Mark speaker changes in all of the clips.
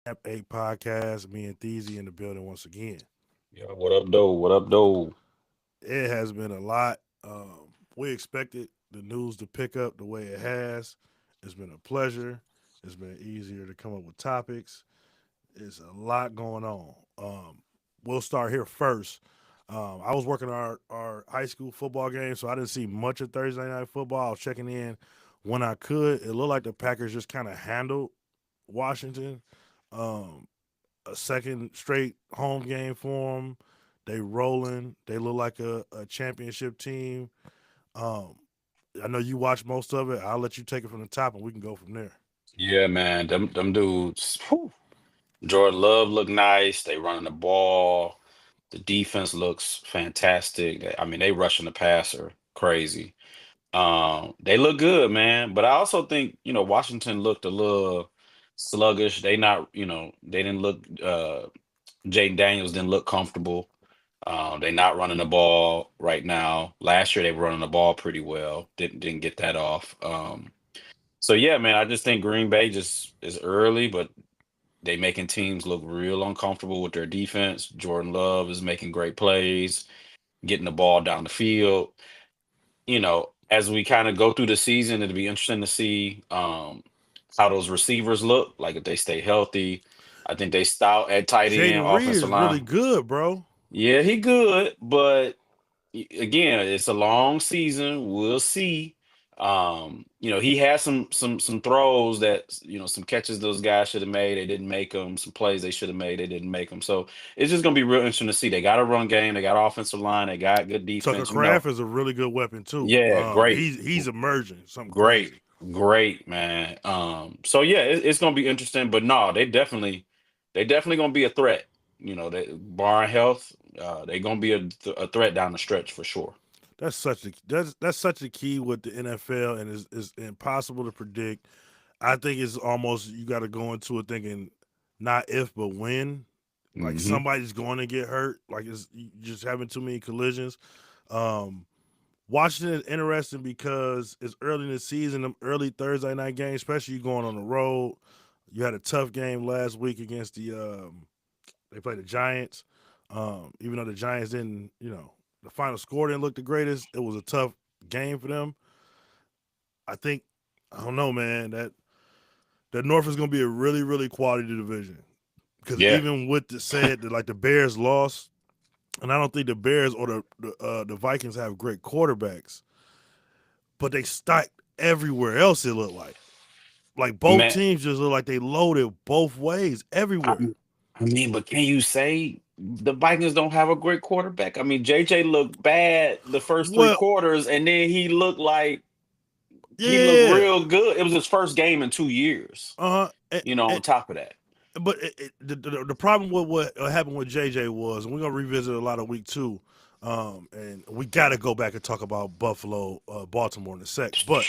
Speaker 1: App 8 podcast. Me and Theezy in the building once again.
Speaker 2: Yeah, what up, though? What up, though?
Speaker 1: It has been a lot. We expected the news to pick up the way it has. It's been a pleasure. It's been easier to come up with topics. It's a lot going on. We'll start here first. I was working our high school football game, so I didn't see much of Thursday night football. I was checking in when I could. It looked like the Packers just kind of handled Washington. Um, a second straight home game for them. They rolling. They look like a championship team. Um, I know you watch most of it. I'll let you take it from the top, and we can go from there.
Speaker 2: Yeah, man, them dudes. Whew. Jordan Love look nice. They running the ball. The defense looks fantastic. I mean, they rushing the passer crazy. They look good, man. But I also think, Washington looked a little sluggish. They didn't look Jaden Daniels didn't look comfortable. They not running the ball right now. Last year they were running the ball pretty well. Didn't get that off. So yeah, man, I just think Green Bay just is early, but they making teams look real uncomfortable with their defense. Jordan Love is making great plays, getting the ball down the field. As we kind of go through the season, it'll be interesting to see how those receivers look, like if they stay healthy. I think they stout at tight end,
Speaker 1: Jaden Reed
Speaker 2: offensive
Speaker 1: is really
Speaker 2: line.
Speaker 1: good, bro.
Speaker 2: Yeah, he good, but again, it's a long season. We'll see. He has some throws that some catches those guys should have made. They didn't make them. Some plays they should have made. They didn't make them. So it's just gonna be real interesting to see. They got a run game. They got offensive line. They got good
Speaker 1: Tucker
Speaker 2: defense.
Speaker 1: Craft is a really good weapon too.
Speaker 2: Yeah, great,
Speaker 1: He's emerging, something
Speaker 2: great,
Speaker 1: crazy.
Speaker 2: great, man. So yeah, it's gonna be interesting. But no, they definitely gonna be a threat. They barring health, they gonna be a threat down the stretch for sure.
Speaker 1: That's such a key with the NFL, and is impossible to predict. I think it's almost you got to go into it thinking not if but when. Like
Speaker 2: Hmm.
Speaker 1: somebody's going to get hurt. Like it's you just having too many collisions. Um, Washington is interesting because it's early in the season, them early Thursday night games, especially you going on the road. You had a tough game last week against they played the Giants. Even though the Giants didn't, the final score didn't look the greatest, it was a tough game for them. I think I don't know, man, that North is going to be a really, really quality division. Because
Speaker 2: Yeah,
Speaker 1: even with the said that like the Bears lost, and I don't think the Bears or the Vikings have great quarterbacks, but they stacked everywhere else. It looked like both
Speaker 2: man.
Speaker 1: teams just look like they loaded both ways
Speaker 2: I,
Speaker 1: everywhere.
Speaker 2: I mean, but can you say the Vikings don't have a great quarterback? I mean, JJ looked bad the first three
Speaker 1: Well,
Speaker 2: quarters, and then he looked
Speaker 1: yeah,
Speaker 2: real good. It was his first game in 2 years.
Speaker 1: uh,
Speaker 2: On top of that,
Speaker 1: but the problem with what happened with JJ was, and we're gonna revisit a lot of week two, and we got to go back and talk about Buffalo, Baltimore in a sec. But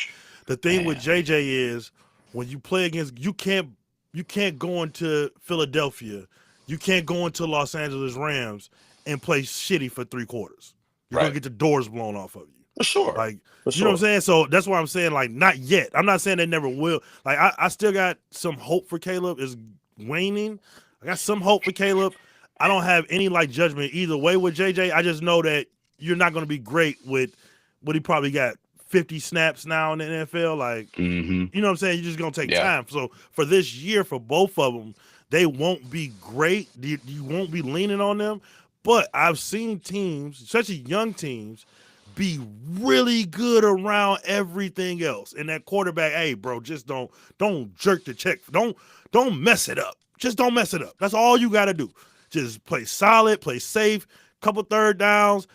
Speaker 1: the thing with
Speaker 2: man.
Speaker 1: JJ is when you play against, you can't go into Philadelphia, you can't go into Los Angeles Rams and play shitty for 3 quarters. You're gonna
Speaker 2: Right,
Speaker 1: get the doors blown off of you.
Speaker 2: for sure,
Speaker 1: Like,
Speaker 2: for
Speaker 1: you know what I'm
Speaker 2: sure.
Speaker 1: saying? So that's why I'm saying, like, not yet. I'm not saying they never will. Like, I still got some hope for Caleb. Is waning. I got some hope for Caleb. I don't have any like judgment either way with JJ. I just know that you're not going to be great with what he probably got 50 snaps now in the NFL. Like,
Speaker 2: Hmm.
Speaker 1: you know what I'm saying? You're just going to take
Speaker 2: Yeah,
Speaker 1: time. So for this year, for both of them, they won't be great. You won't be leaning on them. But I've seen teams, especially young teams, be really good around everything else. And that quarterback, hey, bro, just don't jerk the check. Don't mess it up. Just don't mess it up. That's all you got to do. Just play solid, play safe, couple third downs.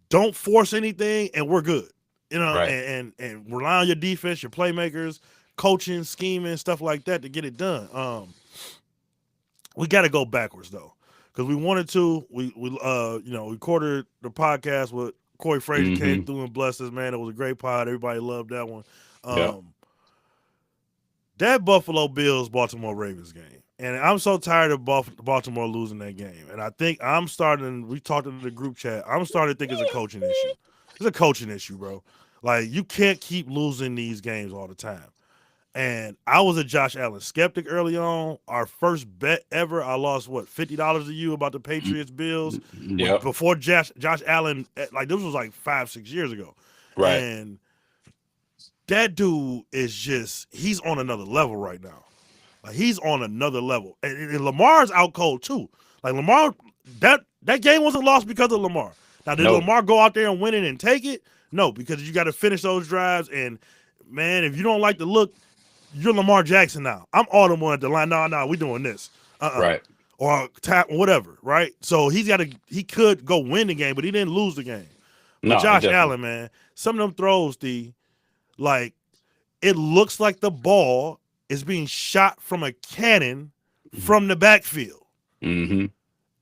Speaker 1: Don't force anything, and we're good.
Speaker 2: right.
Speaker 1: And rely on your defense, your playmakers, coaching, scheming, stuff like that to get it done. We got to go backwards though, because we wanted to. We recorded the podcast with Corey Frazier came
Speaker 2: Hmm.
Speaker 1: through and blessed us. Man, it was a great pod. Everybody loved that one.
Speaker 2: Yeah.
Speaker 1: Um, that Buffalo Bills Baltimore Ravens game, and I'm so tired of Baltimore losing that game. And I think I'm starting. We talked in the group chat. I'm starting to think it's a coaching issue. It's a coaching issue, bro. Like you can't keep losing these games all the time. And I was a Josh Allen skeptic early on. Our first bet ever, I lost what $50 to you about the
Speaker 2: Mm,
Speaker 1: Patriots Bills when
Speaker 2: Yep.
Speaker 1: before Josh Allen, like this was like 5-6 years ago,
Speaker 2: Right.
Speaker 1: and that dude is just he's on another level right now. Like he's on another level, and Lamar's out cold too. Like Lamar, that game wasn't lost because of Lamar. Now did
Speaker 2: No.
Speaker 1: Lamar go out there and win it and take it? No, because you got to finish those drives. And man, if you don't like the look, you're Lamar Jackson now. I'm all the one at the line. No, we doing this.
Speaker 2: Right.
Speaker 1: Or tap whatever, right? So he could go win the game, but he didn't lose the game. But
Speaker 2: No,
Speaker 1: Josh
Speaker 2: definitely.
Speaker 1: Allen, man, some of them throws, like it looks like the ball is being shot from a cannon from the backfield.
Speaker 2: Mm-hmm.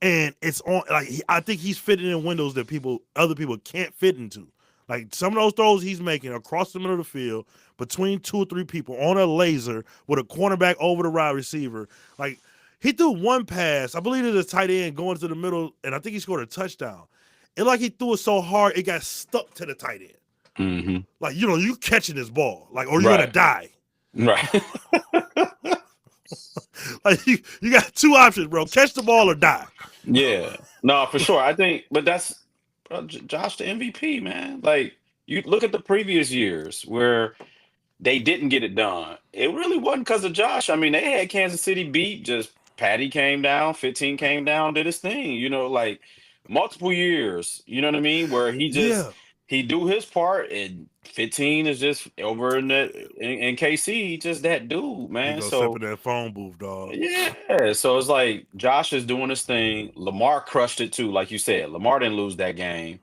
Speaker 1: And it's on I think he's fitting in windows that other people can't fit into. Like some of those throws he's making across the middle of the field between 2 or 3 people on a laser with a cornerback over the wide receiver. Like he threw one pass, I believe it was a tight end going to the middle, and I think he scored a touchdown. It like he threw it so hard it got stuck to the tight end.
Speaker 2: Mm-hmm.
Speaker 1: Like you catching this ball, like or you're gonna
Speaker 2: Right.
Speaker 1: die.
Speaker 2: Right.
Speaker 1: Like you got 2 options, bro: catch the ball or die.
Speaker 2: Yeah. No, for sure. I think, but that's Josh the MVP, man. Like you look at the previous years where they didn't get it done. It really wasn't because of Josh. I mean, they had Kansas City beat. Just Patty came down, 15 came down, did his thing. Like multiple years. You know what I mean? Where
Speaker 1: Yeah,
Speaker 2: he do his part, and 15 is just over in KC. He just that dude,
Speaker 1: he
Speaker 2: man.
Speaker 1: go step in
Speaker 2: So
Speaker 1: that phone booth, dog.
Speaker 2: yeah, so it's like Josh is doing his thing. Lamar crushed it too, like you said. Lamar didn't lose that game.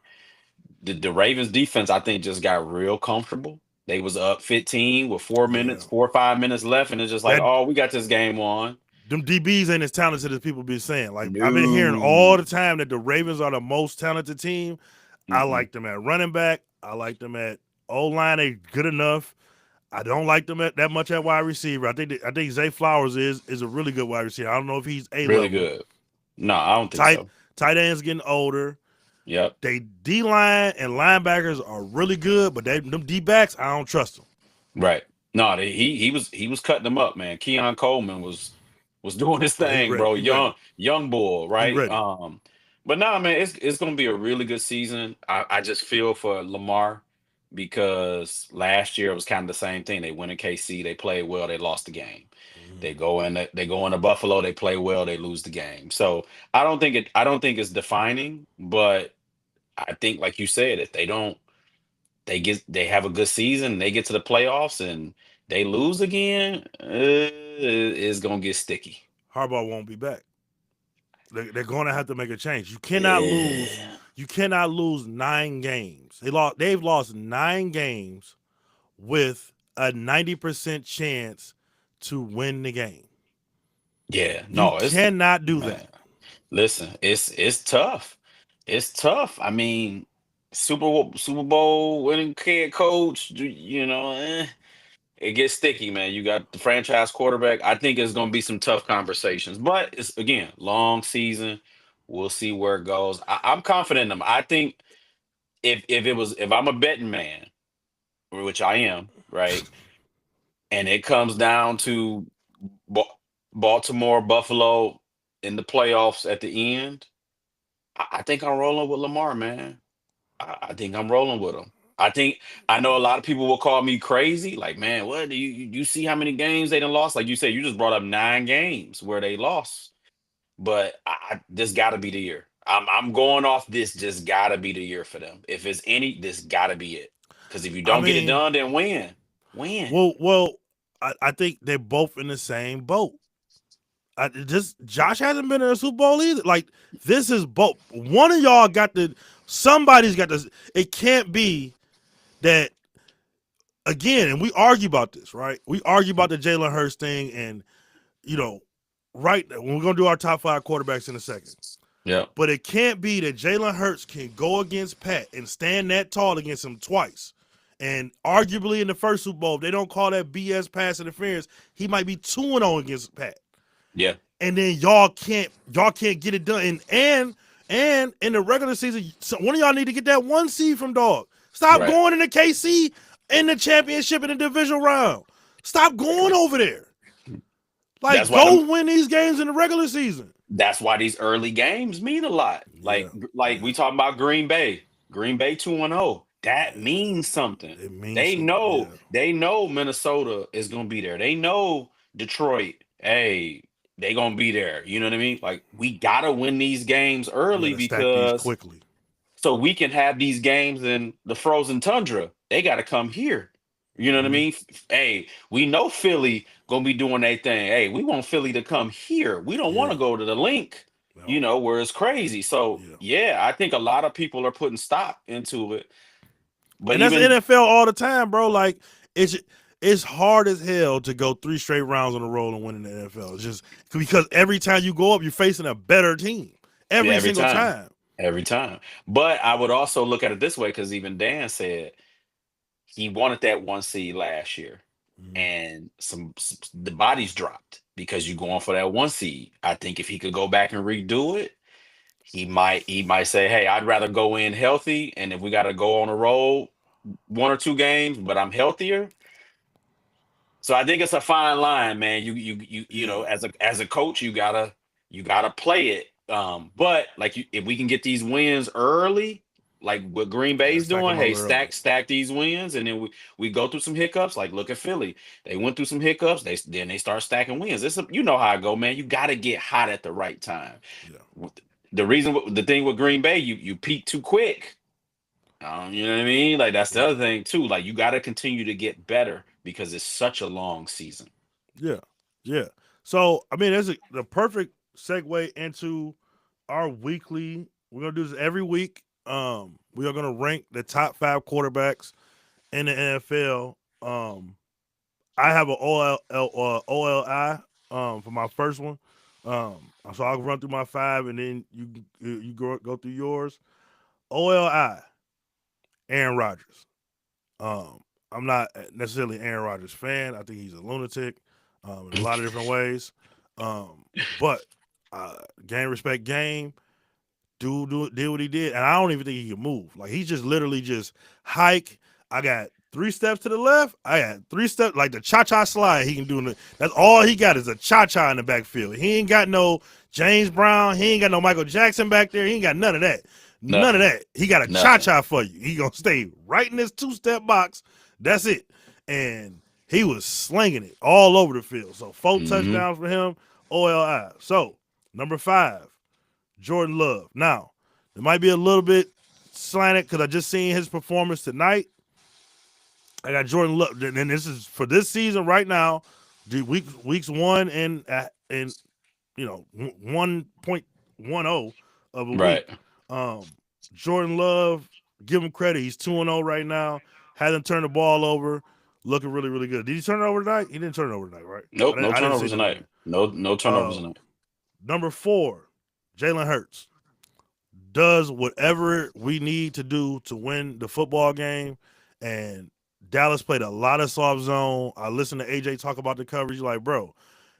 Speaker 2: The Ravens defense, I think, just got real comfortable. They was up 15 with
Speaker 1: Yeah,
Speaker 2: 4 or 5 minutes left, and it's just like,
Speaker 1: that
Speaker 2: oh, we got this game won.
Speaker 1: them DBs ain't as talented as people be saying. Like I've been hearing all
Speaker 2: No.
Speaker 1: the time that the Ravens are the most talented team. I
Speaker 2: Mm-mm.
Speaker 1: like them at running back. I like them at O line. They good enough. I don't like them at that much at wide receiver. I think Zay Flowers is a really good wide receiver. I don't know if he's A
Speaker 2: Really
Speaker 1: level.
Speaker 2: good. No, I don't think
Speaker 1: Tight
Speaker 2: so.
Speaker 1: tight ends getting older.
Speaker 2: Yep.
Speaker 1: They D line and linebackers are really good, but them D backs I don't trust them.
Speaker 2: Right. No, he was cutting them up, man. Keon Coleman was doing his
Speaker 1: Oh, he
Speaker 2: thing,
Speaker 1: ready.
Speaker 2: bro.
Speaker 1: He ready.
Speaker 2: Young bull,
Speaker 1: He
Speaker 2: right?
Speaker 1: ready.
Speaker 2: But nah, man, it's gonna be a really good season. I just feel for Lamar because last year it was kind of the same thing. They went in KC, they played well, they lost the game. They go into Buffalo, they play well, they lose the game. So I don't think it's defining, but I think like you said, if they have a good season, they get to the playoffs and they lose again, it's gonna get sticky.
Speaker 1: Harbaugh won't be back. They're going to have to make a change. You cannot lose.
Speaker 2: Yeah.
Speaker 1: You cannot lose 9 games. They've lost 9 games with a 90% chance to win the game.
Speaker 2: Yeah,
Speaker 1: You
Speaker 2: no, it's
Speaker 1: cannot do
Speaker 2: man.
Speaker 1: that.
Speaker 2: Listen, it's tough. It's tough. I mean, Super Bowl winning head coach, it gets sticky, man. You got the franchise quarterback. I think it's going to be some tough conversations, but it's again long season. We'll see where it goes. I'm confident in them. I think if I'm a betting man, which I am, right, and it comes down to Ba- Baltimore, Buffalo in the playoffs at the end, I think I'm rolling with Lamar, man. I think I'm rolling with him. I know a lot of people will call me crazy. Like, man, what do you see how many games they done lost? Like you said, you just brought up 9 games where they lost. But this got to be the year. I'm going off this. Just got to be the year for them. If it's any, this got to be it. Because if you
Speaker 1: I
Speaker 2: don't get it
Speaker 1: mean,
Speaker 2: done, then win.
Speaker 1: well, I think they're both in the same boat. Josh hasn't been in a Super Bowl either. Like this is both. One of y'all got the. Somebody's got this. It can't be that again. And we argue about this, right? We argue about the Jalen Hurts thing, and you know, right when we're gonna do our top 5 quarterbacks in a second.
Speaker 2: Yeah,
Speaker 1: But it can't be that Jalen Hurts can go against Pat and stand that tall against him twice. And arguably in the first Super Bowl, if they don't call that BS pass interference, he might be 2-0 against Pat.
Speaker 2: yeah,
Speaker 1: And then y'all can't get it done. And in the regular season, one of y'all need to get that 1 seed from dog. Stop
Speaker 2: right.
Speaker 1: going into KC in the championship in the divisional round. Stop going over there.
Speaker 2: That's
Speaker 1: Like,
Speaker 2: why them
Speaker 1: go win these games in the regular season.
Speaker 2: that's why these early games mean a lot.
Speaker 1: Yeah,
Speaker 2: Like
Speaker 1: yeah,
Speaker 2: we talking about Green Bay. Green Bay 2-0. That
Speaker 1: yeah.
Speaker 2: means something.
Speaker 1: It means
Speaker 2: They
Speaker 1: something.
Speaker 2: know
Speaker 1: Yeah,
Speaker 2: they know Minnesota is gonna be there. They know Detroit, hey, they gonna be there. You know what I mean? Like we gotta win these games
Speaker 1: you got
Speaker 2: early
Speaker 1: to stack these
Speaker 2: because
Speaker 1: quickly.
Speaker 2: so we can have these games in the frozen tundra. They got to come here. You know what I
Speaker 1: Hmm.
Speaker 2: mean? Hey, we know Philly gonna be doing their thing. Hey, we want Philly to come here. We don't want
Speaker 1: Yeah,
Speaker 2: to go to the link,
Speaker 1: no,
Speaker 2: where it's crazy. So
Speaker 1: yeah.
Speaker 2: yeah, I think a lot of people are putting stock into it. But
Speaker 1: And that's
Speaker 2: even
Speaker 1: NFL all the time, bro. Like, it's it's hard as hell to go 3 straight rounds on the road and win in the NFL. It's just because every time you go up, you're facing a better team
Speaker 2: yeah,
Speaker 1: every
Speaker 2: every
Speaker 1: single
Speaker 2: time,
Speaker 1: time.
Speaker 2: every time. But I would also look at it this way because even Dan said he wanted that 1 seed last year.
Speaker 1: Mhm.
Speaker 2: And the bodies dropped because you're going for that 1 seed. I think if he could go back and redo it, he might say, "Hey, I'd rather go in healthy, and if we got to go on a road 1 or 2 games, but I'm healthier." So I think it's a fine line, man.
Speaker 1: Yeah,
Speaker 2: As a coach, you gotta play it. But like if we can get these wins early, like what Green
Speaker 1: yeah.
Speaker 2: Bay's
Speaker 1: Stack
Speaker 2: doing,
Speaker 1: them up
Speaker 2: hey,
Speaker 1: early.
Speaker 2: stack these wins, and then we go through some hiccups. Like look at Philly, they went through some hiccups. Then they start stacking wins. You know how I go, man. You got to get hot at the right time.
Speaker 1: Yeah,
Speaker 2: With- the thing with Green Bay, you peak too quick. You know what I mean? Like that's the
Speaker 1: yeah,
Speaker 2: other thing too. Like you got to continue to get better because it's such a long season.
Speaker 1: yeah, yeah. So I mean, that's the perfect segue into our weekly. We're gonna do this every week. We are gonna rank the top 5 quarterbacks in the NFL. I have an OLI for my first one. So I'll run through my 5, and then you go through yours. OLI, Aaron Rodgers. Um, I'm not necessarily an Aaron Rodgers fan. I think he's a lunatic in a lot of different ways. But game respect game. Did what he did, and I don't even think he can move. Like he's just literally just hike. I got 3 steps to the left. I got 3 steps like the cha cha slide. He can do. That's all he got is a cha cha in the backfield. He ain't got no James Brown. He ain't got no Michael Jackson back there. He ain't got none of that. None of
Speaker 2: Nothing.
Speaker 1: that. He got a cha
Speaker 2: Nothing.
Speaker 1: cha for you. He gonna stay right in this 2 step box. That's it. And he was slinging it all over the field. So 4
Speaker 2: Hmm.
Speaker 1: touchdowns for him. OLI. So number 5. Jordan Love. Now, it might be a little bit slanted because I just seen his performance tonight. I got Jordan Love, and this is for this season right now. The weeks 1 and 1.10 of a week.
Speaker 2: Right.
Speaker 1: Um, Jordan Love, give him credit. He's 2-0 right now. Hasn't turned the ball over. Looking really, really good. Did he turn it over tonight? He didn't turn it over tonight, right?
Speaker 2: Nope. No
Speaker 1: I didn't see
Speaker 2: turnovers
Speaker 1: nothing
Speaker 2: tonight.
Speaker 1: there.
Speaker 2: No turnovers
Speaker 1: Uh,
Speaker 2: tonight.
Speaker 1: number 4, Jalen Hurts does whatever we need to do to win the football game. And Dallas played a lot of soft zone. I listened to AJ talk about the coverage. Like, bro,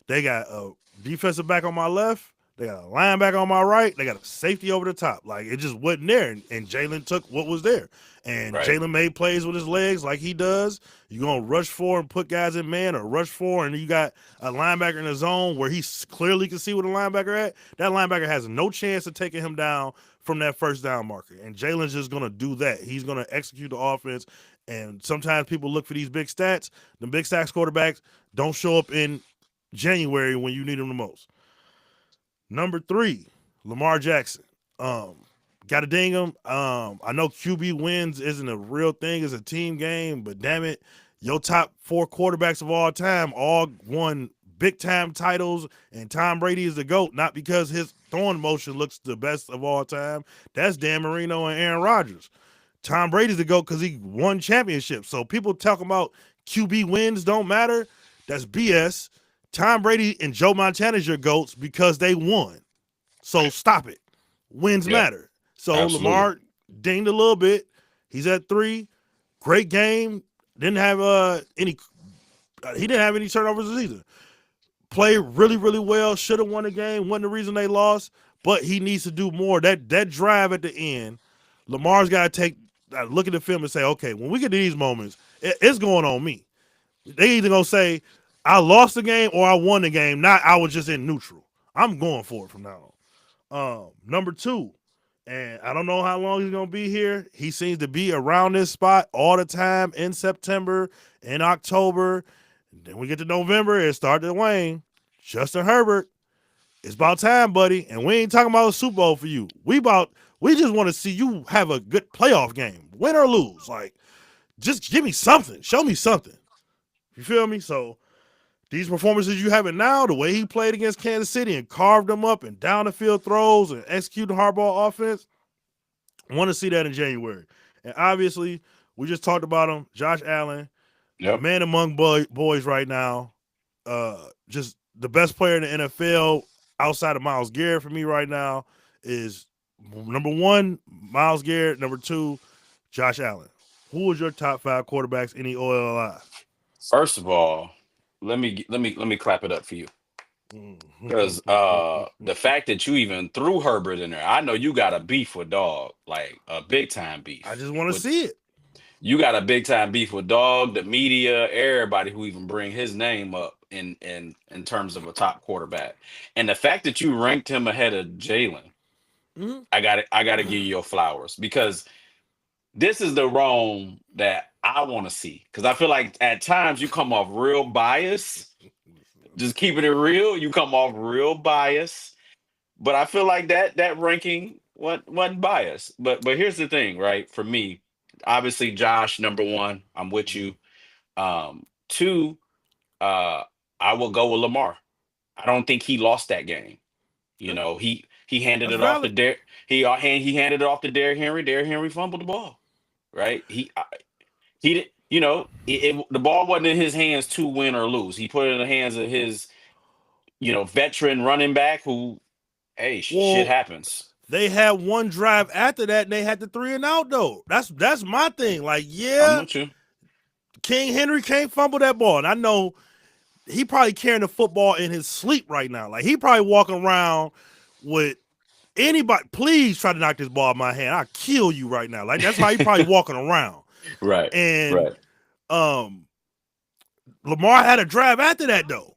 Speaker 1: they got a defensive back on my left. They got a linebacker on my right. They got a safety over the top. Like, it just wasn't there. And Jalen took what was there. And
Speaker 2: Right.
Speaker 1: Jalen made plays with his legs like he does. You're going to rush for and put guys in man or rush for, and you got a linebacker in the zone where he clearly can see where the linebacker at. That linebacker has no chance of taking him down from that first down marker. And Jalen's just going to do that. He's going to execute the offense. And sometimes people look for these big stats. The big stats quarterbacks don't show up in January when you need them the most. Number 3, Lamar Jackson. Got to ding him. I know QB wins isn't a real thing; it's a team game. But damn it, your top 4 quarterbacks of all time all won big time titles, and Tom Brady is the GOAT, not because his throwing motion looks the best of all time. That's Dan Marino and Aaron Rodgers. Tom Brady's the GOAT because he won championships. So people talking about QB wins don't matter. That's BS. Tom Brady and Joe Montana's your GOATs because they won. So stop it. Wins
Speaker 2: Yeah.
Speaker 1: matter. So
Speaker 2: Absolutely.
Speaker 1: Lamar dinged a little bit. He's at 3. Great game. Didn't have any. He didn't have any turnovers this season. Played really, really well. Should have won the game. Wasn't the reason they lost. But he needs to do more. That drive at the end, Lamar's got to take look at the film and say, okay, when we get to these moments, it's going on me. They either gonna say I lost the game or I won the game. Not I was just in neutral. I'm going for it from now on. Number two, and I don't know how long he's gonna be here. He seems to be around this spot all the time in September, in October. Then we get to November, it started to wane. Justin Herbert, it's about time, buddy. And we ain't talking about a Super Bowl for you. We just want to see you have a good playoff game, win or lose. Like, just give me something. Show me something. You feel me? So these performances you having now, the way he played against Kansas City and carved them up and down the field throws and executed hardball offense, I want to see that in January. And obviously, we just talked about him, Josh Allen,
Speaker 2: Yep.
Speaker 1: man among boys right now. Just the best player in the NFL outside of Myles Garrett for me right now is number one, Myles Garrett. Number two, Josh Allen. Who is your top five quarterbacks in the OLI?
Speaker 2: First of all, let me clap it up for you. Because the fact that you even threw Herbert in there, I know you got a beef with Dog, like a big time
Speaker 1: I
Speaker 2: beef.
Speaker 1: just want to
Speaker 2: With
Speaker 1: see it.
Speaker 2: you got a big time beef with Dog, the media, everybody who even bring his name up in terms of a top quarterback. And the fact that you ranked him ahead of Jalen,
Speaker 1: Mm-hmm.
Speaker 2: I gotta give you your flowers because this is the Rome that I want to see. Because I feel like at times you come off real biased. Just keeping it real, you come off real biased. But I feel like that ranking wasn't biased. But here's the thing, right? For me, obviously Josh, number one, I'm with
Speaker 1: Mm-hmm.
Speaker 2: you. Two, uh, I will go with Lamar. I don't think he lost that game. You
Speaker 1: Okay.
Speaker 2: know, he handed
Speaker 1: That's
Speaker 2: it off to
Speaker 1: valid.
Speaker 2: he handed it off to Derrick Henry. Derrick Henry fumbled the ball. Right? He did. You know, the ball wasn't in his hands to win or lose. He put it in the hands of his, veteran running back who, hey, shit
Speaker 1: Well,
Speaker 2: happens.
Speaker 1: they had one drive after that, and they had the three and out though. That's my thing. Like,
Speaker 2: I'm
Speaker 1: yeah,
Speaker 2: with you.
Speaker 1: King Henry can't fumble that ball, and I know he probably carrying the football in his sleep right now. Like he probably walking around with anybody. Please try to knock this ball out of my hand. I'll kill you right now. Like that's how he probably walking around.
Speaker 2: Right,
Speaker 1: And
Speaker 2: right.
Speaker 1: um, Lamar had a drive after that though.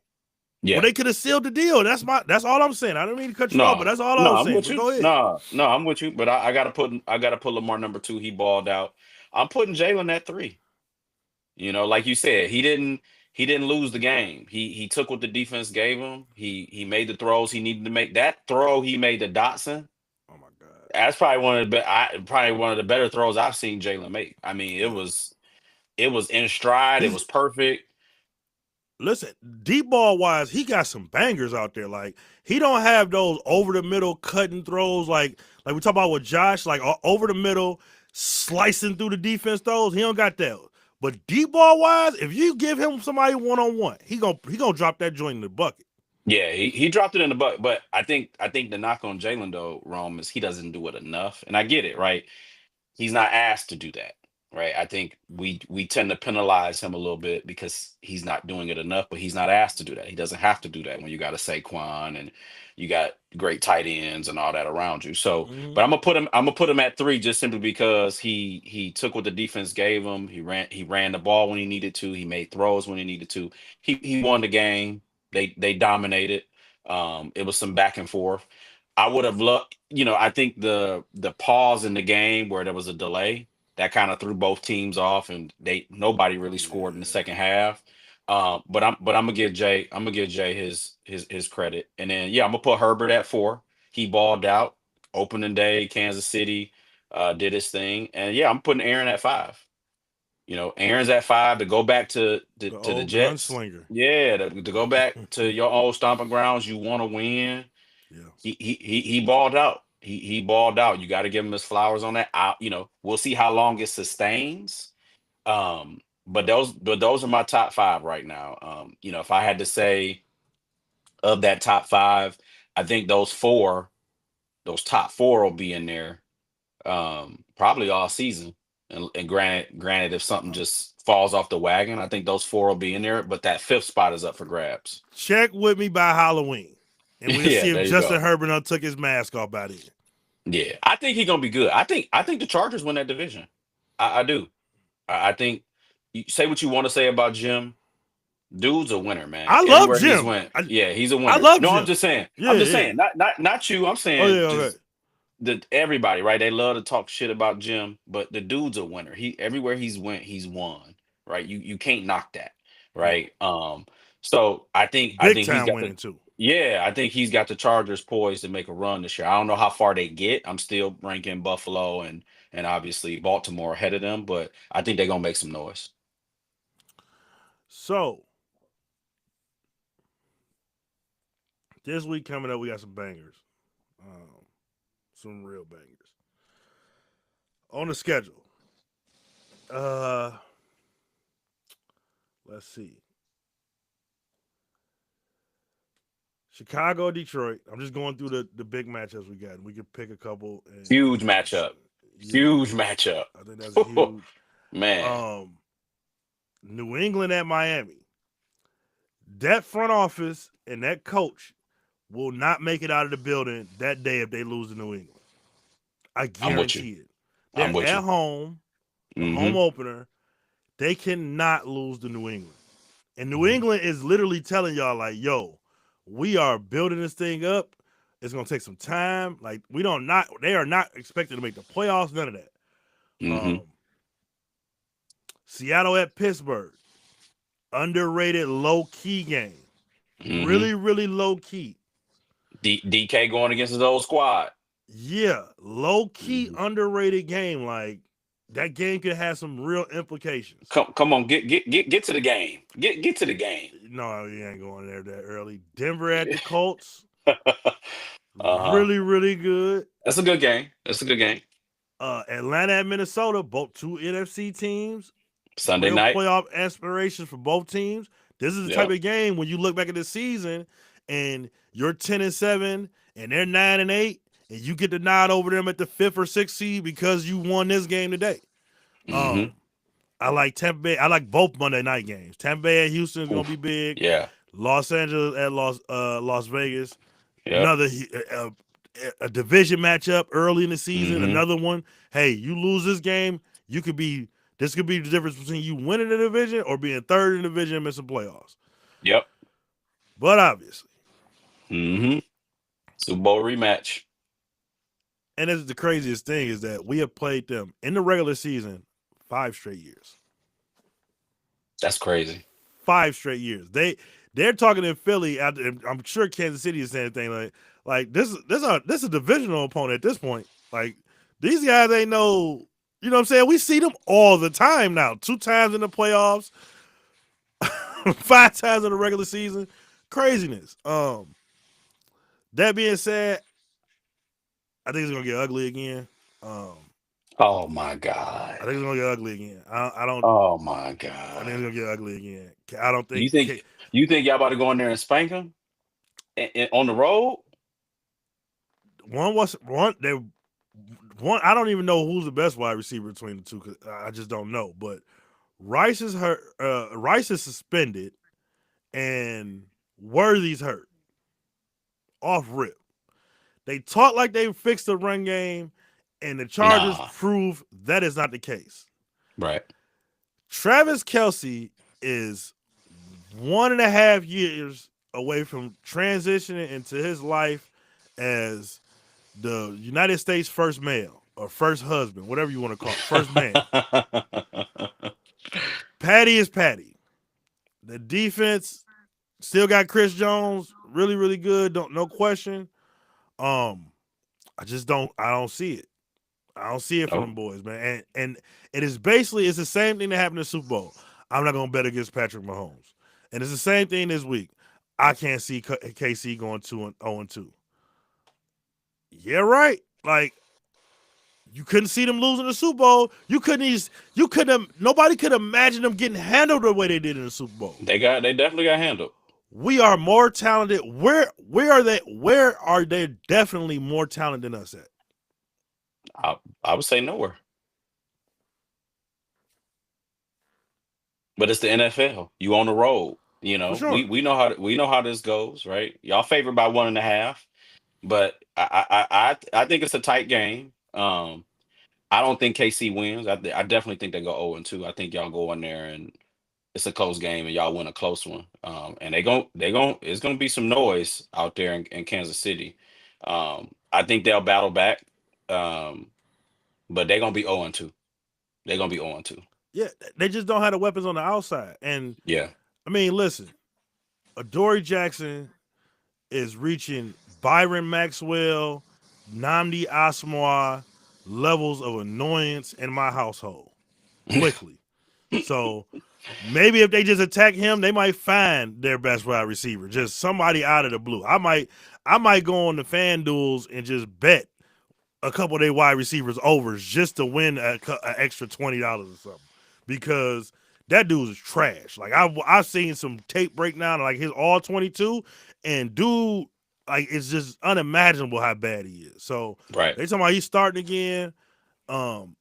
Speaker 1: Well,
Speaker 2: Yeah.
Speaker 1: they could have sealed the deal. That's all I'm saying. I don't mean to cut you off, but
Speaker 2: No,
Speaker 1: that's all I
Speaker 2: no,
Speaker 1: was
Speaker 2: I'm
Speaker 1: saying.
Speaker 2: with
Speaker 1: But
Speaker 2: you.
Speaker 1: go ahead.
Speaker 2: No, no, I'm with you. But I gotta put Lamar number two. He balled out. I'm putting Jalen at three. Like you said, he didn't lose the game. He took what the defense gave him. He made the throws he needed to make. That throw he made to Dotson,
Speaker 1: Oh my god.
Speaker 2: that's probably one of the better throws I've seen Jalen make. I mean, it
Speaker 1: Yeah.
Speaker 2: was it was in stride. It
Speaker 1: He's
Speaker 2: was perfect.
Speaker 1: listen, deep ball wise, he got some bangers out there. Like he don't have those over the middle cutting throws like we talk about with Josh, like over the middle slicing through the defense throws. He don't got that. But deep ball wise, if you give him somebody one on one, he gonna drop that joint in the bucket.
Speaker 2: Yeah, he dropped it in the butt. But I think the knock on Jalen though, Rome, is he doesn't do it enough. And I get it, right? He's not asked to do that, right? I think we tend to penalize him a little bit because he's not doing it enough, but he's not asked to do that. He doesn't have to do that when you got a Saquon and you got great tight ends and all that around you. So,
Speaker 1: Mm-hmm.
Speaker 2: but I'm gonna put him at three just simply because he took what the defense gave him. He ran the ball when he needed to. He made throws when he needed to. He won the game. They dominated. It was some back and forth. I would have loved, I think the pause in the game where there was a delay that kind of threw both teams off, and nobody really scored in the
Speaker 1: Yeah.
Speaker 2: second half. But I'm gonna give Jay his credit, and then yeah, I'm gonna put Herbert at four. He balled out opening day, Kansas City, did his thing, and yeah, I'm putting Aaron at five. Aaron's at five to go back to
Speaker 1: The
Speaker 2: the
Speaker 1: old
Speaker 2: Jets.
Speaker 1: gunslinger.
Speaker 2: Yeah, to go back to your old stomping grounds. You want to win.
Speaker 1: Yeah.
Speaker 2: He balled out. He balled out. You got to give him his flowers on that. We'll see how long it sustains. But those are my top five right now. If I had to say of that top five, I think those top four will be in there probably all season. And granted, if something just falls off the wagon, I think those four will be in there. But that fifth spot is up for grabs.
Speaker 1: Check with me by Halloween. And we'll
Speaker 2: Yeah,
Speaker 1: see if
Speaker 2: there you
Speaker 1: Justin
Speaker 2: go.
Speaker 1: Herbert done took his mask off by then.
Speaker 2: Yeah, I think he's gonna be good. I think the Chargers win that division. I do. I think you say what you want to say about Jim. Dude's a winner, man.
Speaker 1: I love
Speaker 2: Everywhere he's
Speaker 1: Jim.
Speaker 2: went, yeah, he's a
Speaker 1: I
Speaker 2: winner.
Speaker 1: love
Speaker 2: No, I'm
Speaker 1: Jim.
Speaker 2: just saying.
Speaker 1: Yeah,
Speaker 2: I'm just
Speaker 1: yeah.
Speaker 2: saying. Not you. I'm
Speaker 1: Oh
Speaker 2: saying
Speaker 1: yeah, okay.
Speaker 2: just the everybody, right? They love to talk shit about Jim, but the dude's a winner. He everywhere he's went, he's won. Right? You can't knock that.
Speaker 1: No.
Speaker 2: Right? So I
Speaker 1: Big
Speaker 2: think he's
Speaker 1: time
Speaker 2: got the
Speaker 1: winning too.
Speaker 2: yeah, I think he's got the Chargers poised to make a run this year. I don't know how far they get. I'm still ranking Buffalo and obviously Baltimore ahead of them, but I think they're gonna make some noise.
Speaker 1: So this week coming up, we got some bangers. Um, some real bangers on the schedule. Uh, let's see. Chicago, Detroit. I'm just going through the big matchups we got. We could pick a couple
Speaker 2: Huge
Speaker 1: and
Speaker 2: matchup.
Speaker 1: yeah,
Speaker 2: Huge matchup.
Speaker 1: I think that's huge.
Speaker 2: Man,
Speaker 1: Um, New England at Miami. That front office and that coach will not make it out of the building that day if they lose to New England. I
Speaker 2: I'm with you.
Speaker 1: guarantee it.
Speaker 2: I'm
Speaker 1: They're
Speaker 2: with
Speaker 1: at
Speaker 2: you.
Speaker 1: home, the home
Speaker 2: Hmm.
Speaker 1: opener. They cannot lose to New England. And New England is literally telling y'all, like, yo, we are building this thing up. It's gonna take some time. Like, they are not expected to make the playoffs, none of that.
Speaker 2: Hmm.
Speaker 1: Um, Seattle at Pittsburgh. Underrated low key game.
Speaker 2: Hmm.
Speaker 1: Really, really low key.
Speaker 2: DK going against his old squad.
Speaker 1: Yeah, low key
Speaker 2: Mhm.
Speaker 1: underrated game. Like that game could have some real implications.
Speaker 2: Come on, get to the game. Get to the game.
Speaker 1: No, you ain't going there that early. Denver at the Colts.
Speaker 2: Uh-huh.
Speaker 1: Really, really good.
Speaker 2: That's a good game. That's a good game.
Speaker 1: Atlanta at Minnesota, both two NFC teams.
Speaker 2: Sunday
Speaker 1: Real
Speaker 2: night.
Speaker 1: playoff aspirations for both teams. This is the type
Speaker 2: Yep.
Speaker 1: of game when you look back at the season and you're 10-7 and they're 9-8, and you get the nod over them at the fifth or sixth seed because you won this game today.
Speaker 2: Hmm.
Speaker 1: Um, I like Tampa Bay. I like both Monday night games. Tampa Bay at Houston is gonna be
Speaker 2: Oof.
Speaker 1: big.
Speaker 2: Yeah.
Speaker 1: Los Angeles at Las Vegas.
Speaker 2: Yep.
Speaker 1: Another a division matchup early in the season.
Speaker 2: Hmm.
Speaker 1: Another one. Hey, you lose this game, you could be. This could be the difference between you winning the division or being third in the division and missing playoffs.
Speaker 2: Yep.
Speaker 1: But obviously,
Speaker 2: Hmm. Super Bowl rematch.
Speaker 1: and this is the craziest thing is that we have played them in the regular season 5 straight years.
Speaker 2: That's crazy.
Speaker 1: 5 straight years. They're talking in Philly. I'm sure Kansas City is saying thing like this is a divisional opponent at this point. Like these guys ain't no, you know what I'm saying? We see them all the time now. 2 times in the playoffs, 5 times in the regular season. Craziness. That being said, I think it's gonna get ugly again. Um,
Speaker 2: Oh my
Speaker 1: I
Speaker 2: God.
Speaker 1: think it's gonna get ugly again. I don't.
Speaker 2: Oh my
Speaker 1: I think
Speaker 2: God.
Speaker 1: it's gonna get ugly again. I don't
Speaker 2: You
Speaker 1: think
Speaker 2: think you think y'all about to go in there and spank him on the road?
Speaker 1: one was one. They one. I don't even know who's the best wide receiver between the two. Cause I just don't know. But Rice is hurt. Rice is suspended, and Worthy's hurt. Off rip. They talk like they fixed the run game, and the Chargers
Speaker 2: Nah.
Speaker 1: prove that is not the case.
Speaker 2: Right.
Speaker 1: Travis Kelsey is 1.5 years away from transitioning into his life as the United States first male or first husband, whatever you want to call it, first man. Patty is Patty. The defense still got Chris Jones, really, really good. Don't no question. Um, I don't see it. I don't see it for them
Speaker 2: Oh,
Speaker 1: boys, man. And it is basically it's the same thing that happened in the Super Bowl. I'm not gonna bet against Patrick Mahomes, and it's the same thing this week. I can't see KC going 2-0-2. Yeah, right. Like you couldn't see them losing the Super Bowl. You couldn't. Nobody could imagine them getting handled the way they did in the Super Bowl.
Speaker 2: they definitely got handled.
Speaker 1: We are more talented. Where are they? Where are they? Definitely more talented than us at.
Speaker 2: I I would say nowhere. But it's the NFL. You on the road. You
Speaker 1: For
Speaker 2: know,
Speaker 1: sure.
Speaker 2: we know how this goes, right? Y'all favored by 1.5, but I think it's a tight game. I don't think KC wins. I definitely think they go 0-2. I think y'all go in there and it's a close game and y'all win a close one. And they gon' it's gonna be some noise out there in Kansas City. I think they'll battle back. Um, but they're gonna be 0-2. They're gonna be 0-2.
Speaker 1: Yeah, they just don't have the weapons on the outside. And
Speaker 2: Yeah.
Speaker 1: I mean, listen, Adoree Jackson is reaching Byron Maxwell, Namdi Asomugha levels of annoyance in my household quickly. So maybe if they just attack him, they might find their best wide receiver, just somebody out of the blue. I might go on the fan duels and just bet a couple of their wide receivers overs just to win an extra $20 or something, because that dude is trash. Like I've seen some tape breakdown of like his all 22, and dude, like it's just unimaginable how bad he is. So
Speaker 2: Right.
Speaker 1: they talking about he's starting again.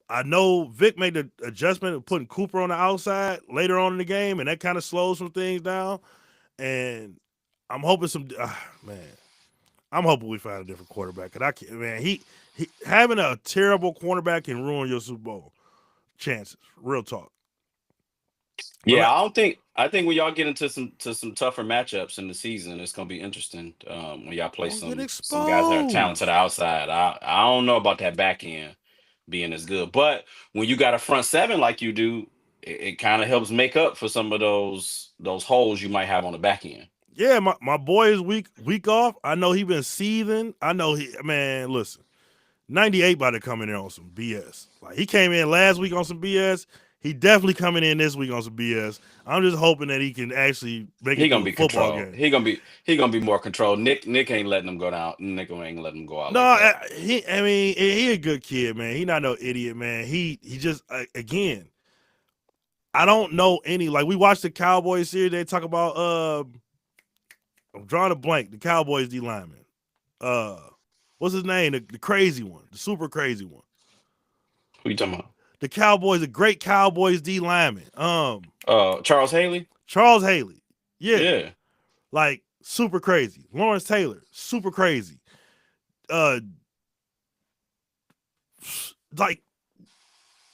Speaker 1: I know Vic made the adjustment of putting Cooper on the outside later on in the game, and that kind of slows some things down. And I'm hoping man, I'm hoping we find a different quarterback. Cause I can't, man, he having a terrible cornerback can ruin your Super Bowl chances. Real talk. But
Speaker 2: Yeah, I think when y'all get into some tougher matchups in the season, it's gonna be interesting. When y'all play
Speaker 1: don't get
Speaker 2: some guys that are talented to the
Speaker 1: exposed.
Speaker 2: outside. I don't know about that back end being as good. But when you got a front seven like you do, it kind of helps make up for some of those holes you might have on the back end.
Speaker 1: Yeah, my boy is week off. I know he been seething. I know he man. Listen, 98 about to come in there on some BS. Like he came in last week on some BS. He definitely coming in this week on some BS. I'm just hoping that he can actually make
Speaker 2: He
Speaker 1: it
Speaker 2: gonna
Speaker 1: through a
Speaker 2: be
Speaker 1: football
Speaker 2: controlled.
Speaker 1: game.
Speaker 2: He gonna be more controlled. Nick ain't letting him go down. Nick ain't letting him go out
Speaker 1: No,
Speaker 2: like that.
Speaker 1: I mean, he a good kid, man. He not no idiot, man. He just again, I don't know any like we watched the Cowboys series. They talk about I'm drawing a blank. The Cowboys D lineman. Uh, what's his name? The crazy one, the super crazy one.
Speaker 2: Who you talking about?
Speaker 1: The Cowboys, the great Cowboys D lineman.
Speaker 2: Charles Haley.
Speaker 1: Charles Haley. Yeah,
Speaker 2: Yeah.
Speaker 1: like super crazy. Lawrence Taylor, super crazy. Uh, like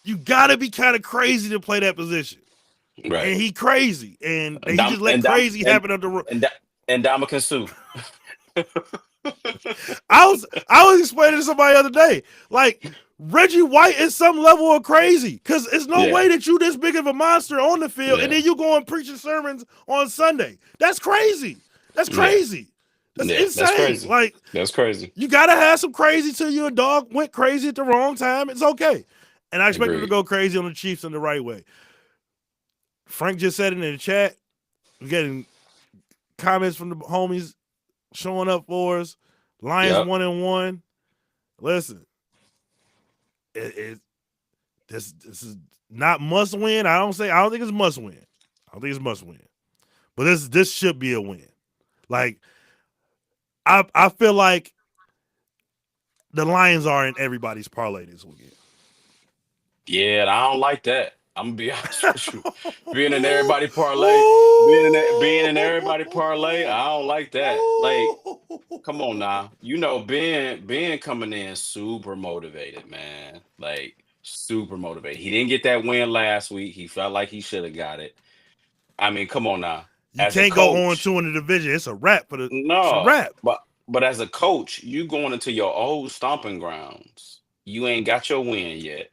Speaker 1: you gotta be kind of crazy to play that position.
Speaker 2: Right.
Speaker 1: And he crazy, and
Speaker 2: And
Speaker 1: he
Speaker 2: Dom
Speaker 1: just let
Speaker 2: and Dom
Speaker 1: crazy happen on the.
Speaker 2: and Da- and Dominican Sue.
Speaker 1: I was explaining to somebody the other day, like Reggie White is some level of crazy, because it's no
Speaker 2: Yeah.
Speaker 1: way that you this big of a monster on the field, and
Speaker 2: Yeah.
Speaker 1: then you go and preaching sermons on Sunday. That's crazy. That's
Speaker 2: Yeah.
Speaker 1: crazy. That's
Speaker 2: Yeah. That's
Speaker 1: insane.
Speaker 2: crazy.
Speaker 1: Like
Speaker 2: That's crazy.
Speaker 1: you gotta have some crazy till your dog went crazy at the wrong time. It's okay, and I expect him to
Speaker 2: Agreed.
Speaker 1: go crazy on the Chiefs in the right way. Frank just said it in the chat. We're getting comments from the homies showing up for us. Lions
Speaker 2: Yep.
Speaker 1: 1-1. Listen, it this is not must win. I don't think it's must win. I don't think it's must win. But this should be a win. Like I feel like the Lions are in everybody's parlay this weekend.
Speaker 2: Yeah, I don't like that. I'm gonna be honest with you. Being in
Speaker 1: Ooh,
Speaker 2: everybody parlay, being in everybody parlay,
Speaker 1: ooh,
Speaker 2: I don't like that. Like, come on
Speaker 1: ooh.
Speaker 2: now. You know, Ben coming in super motivated, man. Like super motivated. He didn't get that win last week. He felt like he should have got it. I mean, come on now.
Speaker 1: You
Speaker 2: As a
Speaker 1: can't go on
Speaker 2: coach,
Speaker 1: two in the division. It's a wrap for the. It's a
Speaker 2: no,
Speaker 1: wrap.
Speaker 2: but as a coach, you going into your old stomping grounds. You ain't got your win yet.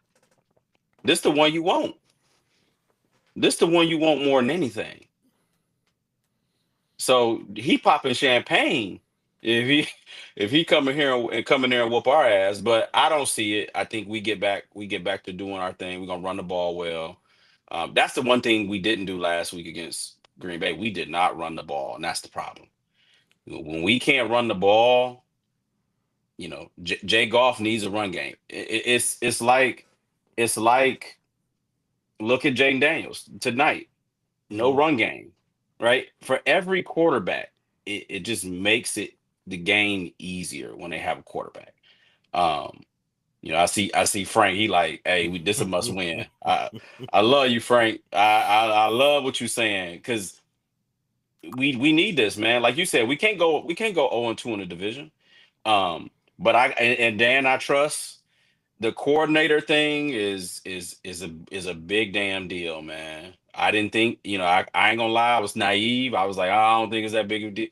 Speaker 2: This the one you want. This the one you want more than anything. So he popping champagne if he if he coming here and coming there and whoop our ass. But I don't see it. I think we get back to doing our thing. We're gonna run the ball well. That's the one thing we didn't do last week against Green Bay. We did not run the ball, and that's the problem. When we can't run the ball, Jay Goff needs a run game. It's like look at Jaden Daniels tonight. No
Speaker 1: Mm-hmm.
Speaker 2: run game, right? For every quarterback, it just makes it the game easier when they have a quarterback. Um, I see Frank. He like, hey, this a must win. I love you, Frank. I love what you're saying because we need this, man. Like you said, we can't go 0-2 in the division. But and Dan, I trust. the coordinator thing is a big damn deal, man. I didn't think, I ain't gonna lie, I was naive. I was like, "Oh, I don't think it's that big of a deal."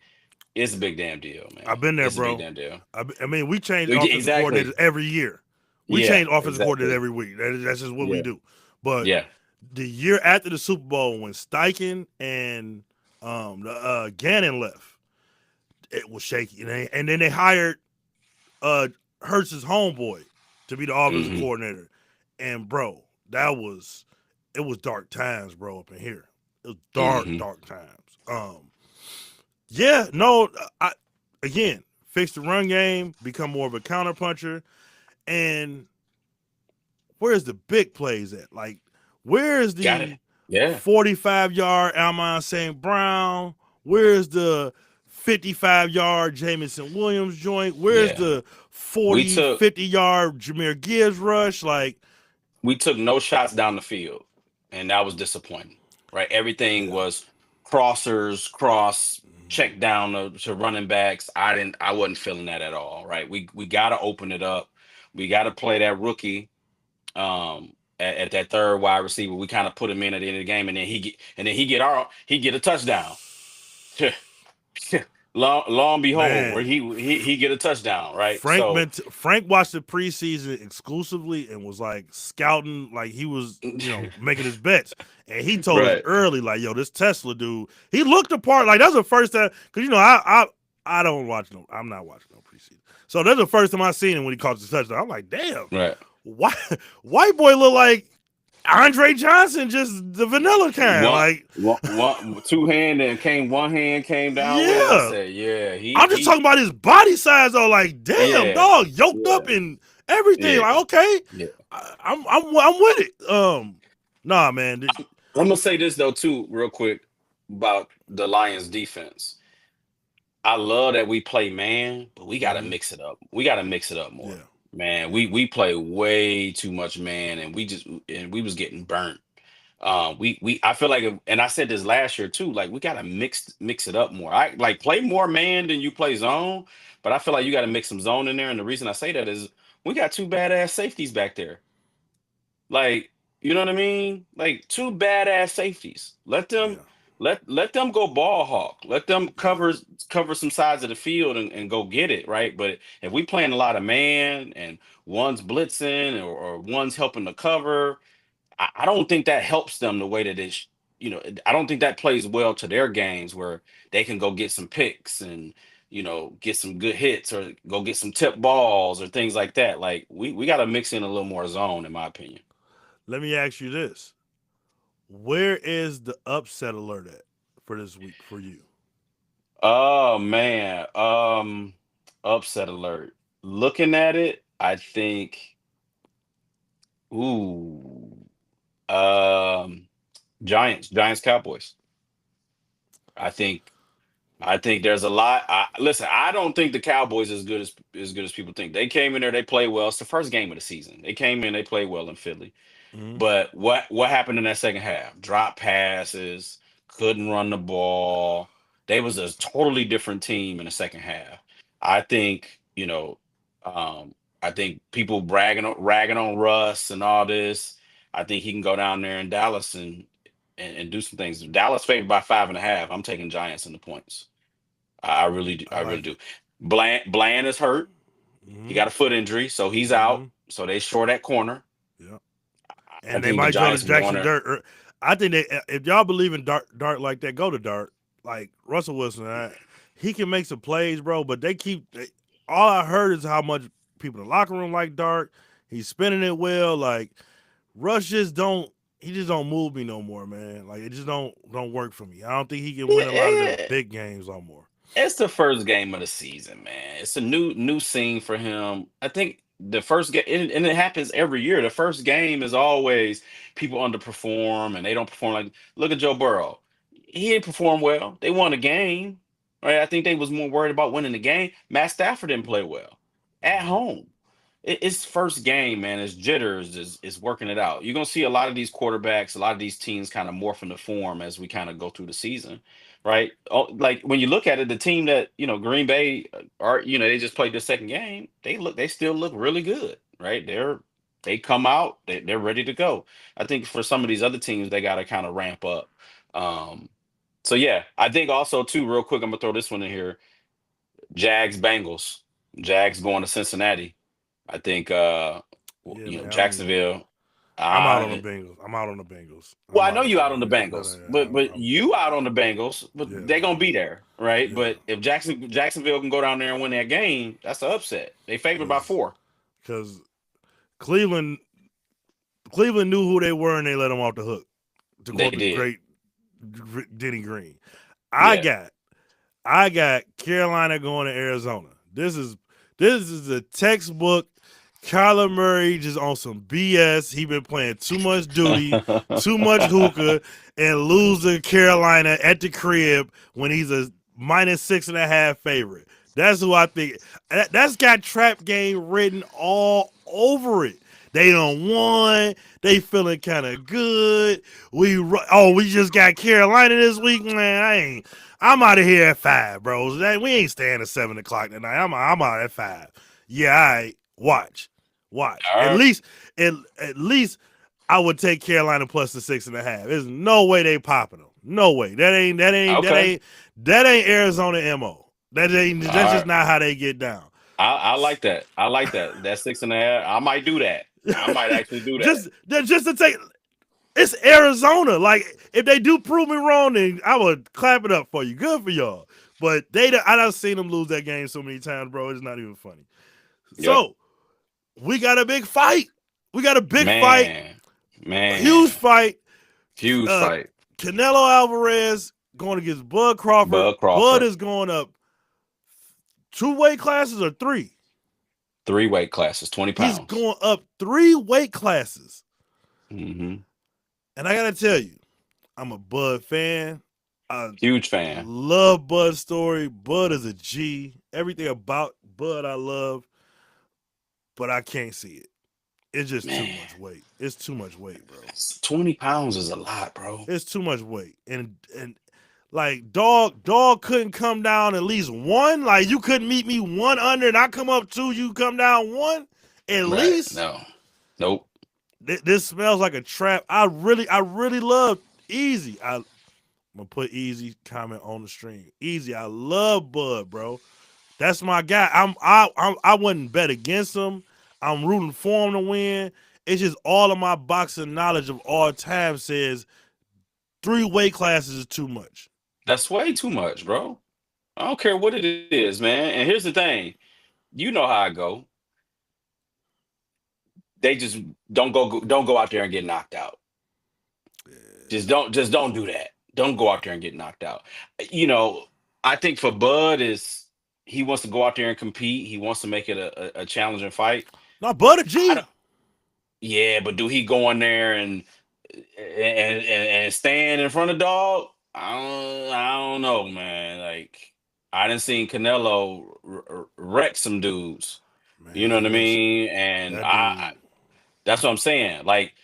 Speaker 2: It's a big damn deal, man.
Speaker 1: I've been there,
Speaker 2: It's a big
Speaker 1: bro.
Speaker 2: damn deal.
Speaker 1: I mean, we change
Speaker 2: Yeah,
Speaker 1: offensive coordinators
Speaker 2: exactly.
Speaker 1: every year. We
Speaker 2: Yeah,
Speaker 1: change offensive coordinators
Speaker 2: exactly.
Speaker 1: every week. That's just what we
Speaker 2: Yeah,
Speaker 1: do. But
Speaker 2: yeah,
Speaker 1: the year after the Super Bowl, when Steichen and Gannon left, it was shaky. And then they hired uh, Hurts's homeboy to be the offensive
Speaker 2: hmm
Speaker 1: coordinator. And bro, that was it was dark times, bro, up in here. It was dark,
Speaker 2: hmm
Speaker 1: dark times. Yeah, no, I again fix the run game, become more of a counterpuncher, and where's the big plays at? Like, where's
Speaker 2: got it.
Speaker 1: the
Speaker 2: Yeah,
Speaker 1: 45-yard Almon St. Brown? Where's the 55-yard Jamison Williams joint? Where's
Speaker 2: yeah.
Speaker 1: the
Speaker 2: We
Speaker 1: 40,
Speaker 2: took
Speaker 1: 50-yard Jameer Gibbs rush? Like,
Speaker 2: we took no shots down the field, and that was disappointing. Right, everything
Speaker 1: yeah.
Speaker 2: was crossers, cross, check down to running backs. I wasn't feeling that at all. Right, we got to open it up. We got to play that rookie at that third wide receiver. We kind of put him in at the end of the game, and then he get a touchdown. Long and behold, where
Speaker 1: Man,
Speaker 2: he get a touchdown, right? So
Speaker 1: Frank watched the preseason exclusively and was like scouting, like he was, making his bets. And he told us
Speaker 2: right.
Speaker 1: early, like, yo, this Tesla dude, he looked apart. Like that's the first time, because I don't watch no, I'm not watching no preseason. So that's the first time I seen him when he caught the touchdown. I'm like, damn,
Speaker 2: Right.
Speaker 1: why white boy look like Andre Johnson, just the vanilla kind.
Speaker 2: One,
Speaker 1: Like,
Speaker 2: two hand and came one hand came down with it. I
Speaker 1: yeah.
Speaker 2: said, yeah,
Speaker 1: I'm just talking about his body size though. Like, damn,
Speaker 2: yeah,
Speaker 1: dog, yoked
Speaker 2: yeah,
Speaker 1: up and everything.
Speaker 2: yeah,
Speaker 1: Like, okay,
Speaker 2: yeah.
Speaker 1: I'm with it. Nah, man.
Speaker 2: I'm gonna say this though too, real quick about the Lions defense. I love that we play man, but we gotta
Speaker 1: Mhm.
Speaker 2: mix it up. We gotta mix it up more.
Speaker 1: Yeah,
Speaker 2: Man, we play way too much man, and we was getting burnt. We I feel like, and I said this last year too. Like we gotta mix it up more. I like play more man than you play zone, but I feel like you gotta mix some zone in there. And the reason I say that is we got two badass safeties back there. Like, you know what I mean? Like two badass safeties.
Speaker 1: yeah,
Speaker 2: Let them go ball hawk. Let them
Speaker 1: yeah.
Speaker 2: cover some sides of the field and go get it, right? But if we playing a lot of man and one's blitzing or one's helping to cover, I don't think that helps them the way that I don't think that plays well to their games where they can go get some picks and get some good hits or go get some tip balls or things like that. Like we got to mix in a little more zone, in my opinion.
Speaker 1: Let me ask you this: where is the upset alert at for this week for you?
Speaker 2: Oh man, upset alert. Looking at it, I think, ooh, um, Giants, Cowboys. I think I think there's a lot. Listen, I don't think the Cowboys as good as people think. They came in there, they played well. It's the first game of the season. They came in, they played well in Philly.
Speaker 1: Hmm.
Speaker 2: But what happened in that second half? Drop passes, couldn't run the ball. They was a totally different team in the second half. I think, I think people ragging on Russ and all this. I think he can go down there in Dallas and do some things. Dallas favored by 5.5. I'm taking Giants in the points. I really do.
Speaker 1: I
Speaker 2: I really
Speaker 1: like
Speaker 2: do.
Speaker 1: it.
Speaker 2: Bland is hurt. He
Speaker 1: Hmm.
Speaker 2: got a foot injury, so he's out.
Speaker 1: Hmm.
Speaker 2: So they short at corner.
Speaker 1: Yeah.
Speaker 2: I
Speaker 1: And they
Speaker 2: think the
Speaker 1: might go to
Speaker 2: Giants
Speaker 1: Jackson
Speaker 2: Warner.
Speaker 1: Dirt. I think if y'all believe in Dart like that, go to Dart. Like Russell Wilson, he can make some plays, bro. But all I heard is how much people in the locker room like Dart. He's spinning it well. Like Russ just don't. He just don't move me no more, man. Like it just don't work for me. I don't think he can win a lot of the
Speaker 2: Yeah,
Speaker 1: big games no more.
Speaker 2: it's the first game of the season, man. It's a new scene for him. I think the first game, and it happens every year. The first game is always people underperform and they don't perform. Like look at Joe Burrow. He didn't perform well. They won a game, right? I think they was more worried about winning the game. Matt Stafford didn't play well at
Speaker 1: Hmm.
Speaker 2: home. It's first game, man. It's jitters. Is working it out. You're gonna see a lot of these quarterbacks, a lot of these teams kind of morph into form as we kind of go through the season, right? Oh, like when you look at it, the team that Green Bay are, they just played the second game. They still look really good, right? they come out, they're ready to go. I think for some of these other teams, they got to kind of ramp up. Um, so yeah, I think also too, real quick, I'm gonna throw this one in here. Jags Bengals. Jags going to Cincinnati. I think
Speaker 1: Yeah, man.
Speaker 2: Jacksonville.
Speaker 1: I'm out on the
Speaker 2: I
Speaker 1: Bengals. I'm out on the Bengals.
Speaker 2: Well,
Speaker 1: I'm
Speaker 2: I
Speaker 1: out
Speaker 2: know
Speaker 1: on
Speaker 2: you
Speaker 1: the
Speaker 2: out on the
Speaker 1: Bengals. No,
Speaker 2: Bengals,
Speaker 1: no,
Speaker 2: but you out on the Bengals, but
Speaker 1: yeah,
Speaker 2: they're gonna be there, right?
Speaker 1: yeah.
Speaker 2: But if Jacksonville can go down there and win that game, that's the upset. They favored by 4.
Speaker 1: Because Cleveland, Cleveland knew who they were and they let them off the hook. To
Speaker 2: They
Speaker 1: quote the
Speaker 2: did.
Speaker 1: great Denny Green, I
Speaker 2: Yeah.
Speaker 1: got I got Carolina going to Arizona. This is a textbook. Kyler Murray just on some BS. He been playing too much duty, too much hookah, and lose to Carolina at the crib when he's a -6.5 favorite. That's who I think. That's got trap game written all over it. They don't won. They feeling kind of good. We just got Carolina this week, man. I'm out of here at 5, bros. We ain't staying at 7 o'clock tonight. I'm out at 5. Yeah, all right. Watch.
Speaker 2: All
Speaker 1: At
Speaker 2: right.
Speaker 1: least at least I would take Carolina plus the 6.5. There's no way they popping them. No way.
Speaker 2: Okay.
Speaker 1: That ain't Arizona MO.
Speaker 2: All
Speaker 1: That's just
Speaker 2: right.
Speaker 1: not how they get down.
Speaker 2: I like that. I like that. That 6.5. I might do that. I might actually do that.
Speaker 1: just to take it's Arizona. Like if they do prove me wrong, then I would clap it up for you. Good for y'all. But I done seen them lose that game so many times, bro. It's not even funny.
Speaker 2: Yep.
Speaker 1: So we got a big fight. We got a big fight,
Speaker 2: Man.
Speaker 1: a huge
Speaker 2: Man.
Speaker 1: fight.
Speaker 2: Huge
Speaker 1: Uh,
Speaker 2: fight.
Speaker 1: Canelo Alvarez going against Bud Crawford.
Speaker 2: Bud
Speaker 1: Bud
Speaker 2: Crawford.
Speaker 1: is going up 2 weight classes or 3.
Speaker 2: 3 weight classes, 20
Speaker 1: He's
Speaker 2: pounds.
Speaker 1: going up 3 weight classes.
Speaker 2: Hmm.
Speaker 1: And I gotta tell you, I'm a Bud fan. I
Speaker 2: Huge fan.
Speaker 1: love Bud's story. Bud is a G. Everything about Bud I love, but I can't see it. It's just too
Speaker 2: Man.
Speaker 1: much weight. It's too much weight, bro.
Speaker 2: 20 pounds is a lot, bro.
Speaker 1: It's too much weight. And like dog couldn't come down at least 1. Like you couldn't meet me 1 under and I come up 2, you come down 1 at
Speaker 2: Right.
Speaker 1: least.
Speaker 2: No. Nope.
Speaker 1: This smells like a trap. I really love Easy. I'm gonna put Easy comment on the stream. Easy. I love Bud, bro. That's my guy. I wouldn't bet against him. I'm rooting for him to win. It's just all of my boxing knowledge of all time says 3 weight classes is too much.
Speaker 2: That's way too much, bro. I don't care what it is, man. And here's the thing. You know how I go. They just don't go out there and get knocked out. Just don't do that. Don't go out there and get knocked out. You know, I think for Bud is he wants to go out there and compete. He wants to make it a challenging fight.
Speaker 1: Not Bud a
Speaker 2: I
Speaker 1: G.
Speaker 2: don't, yeah, but do he go in there and stand in front of dog? I don't know, man. Like I didn't seen Canelo wreck some dudes. You know what I
Speaker 1: Man,
Speaker 2: mean? And
Speaker 1: that dude.
Speaker 2: that's what I'm saying. Like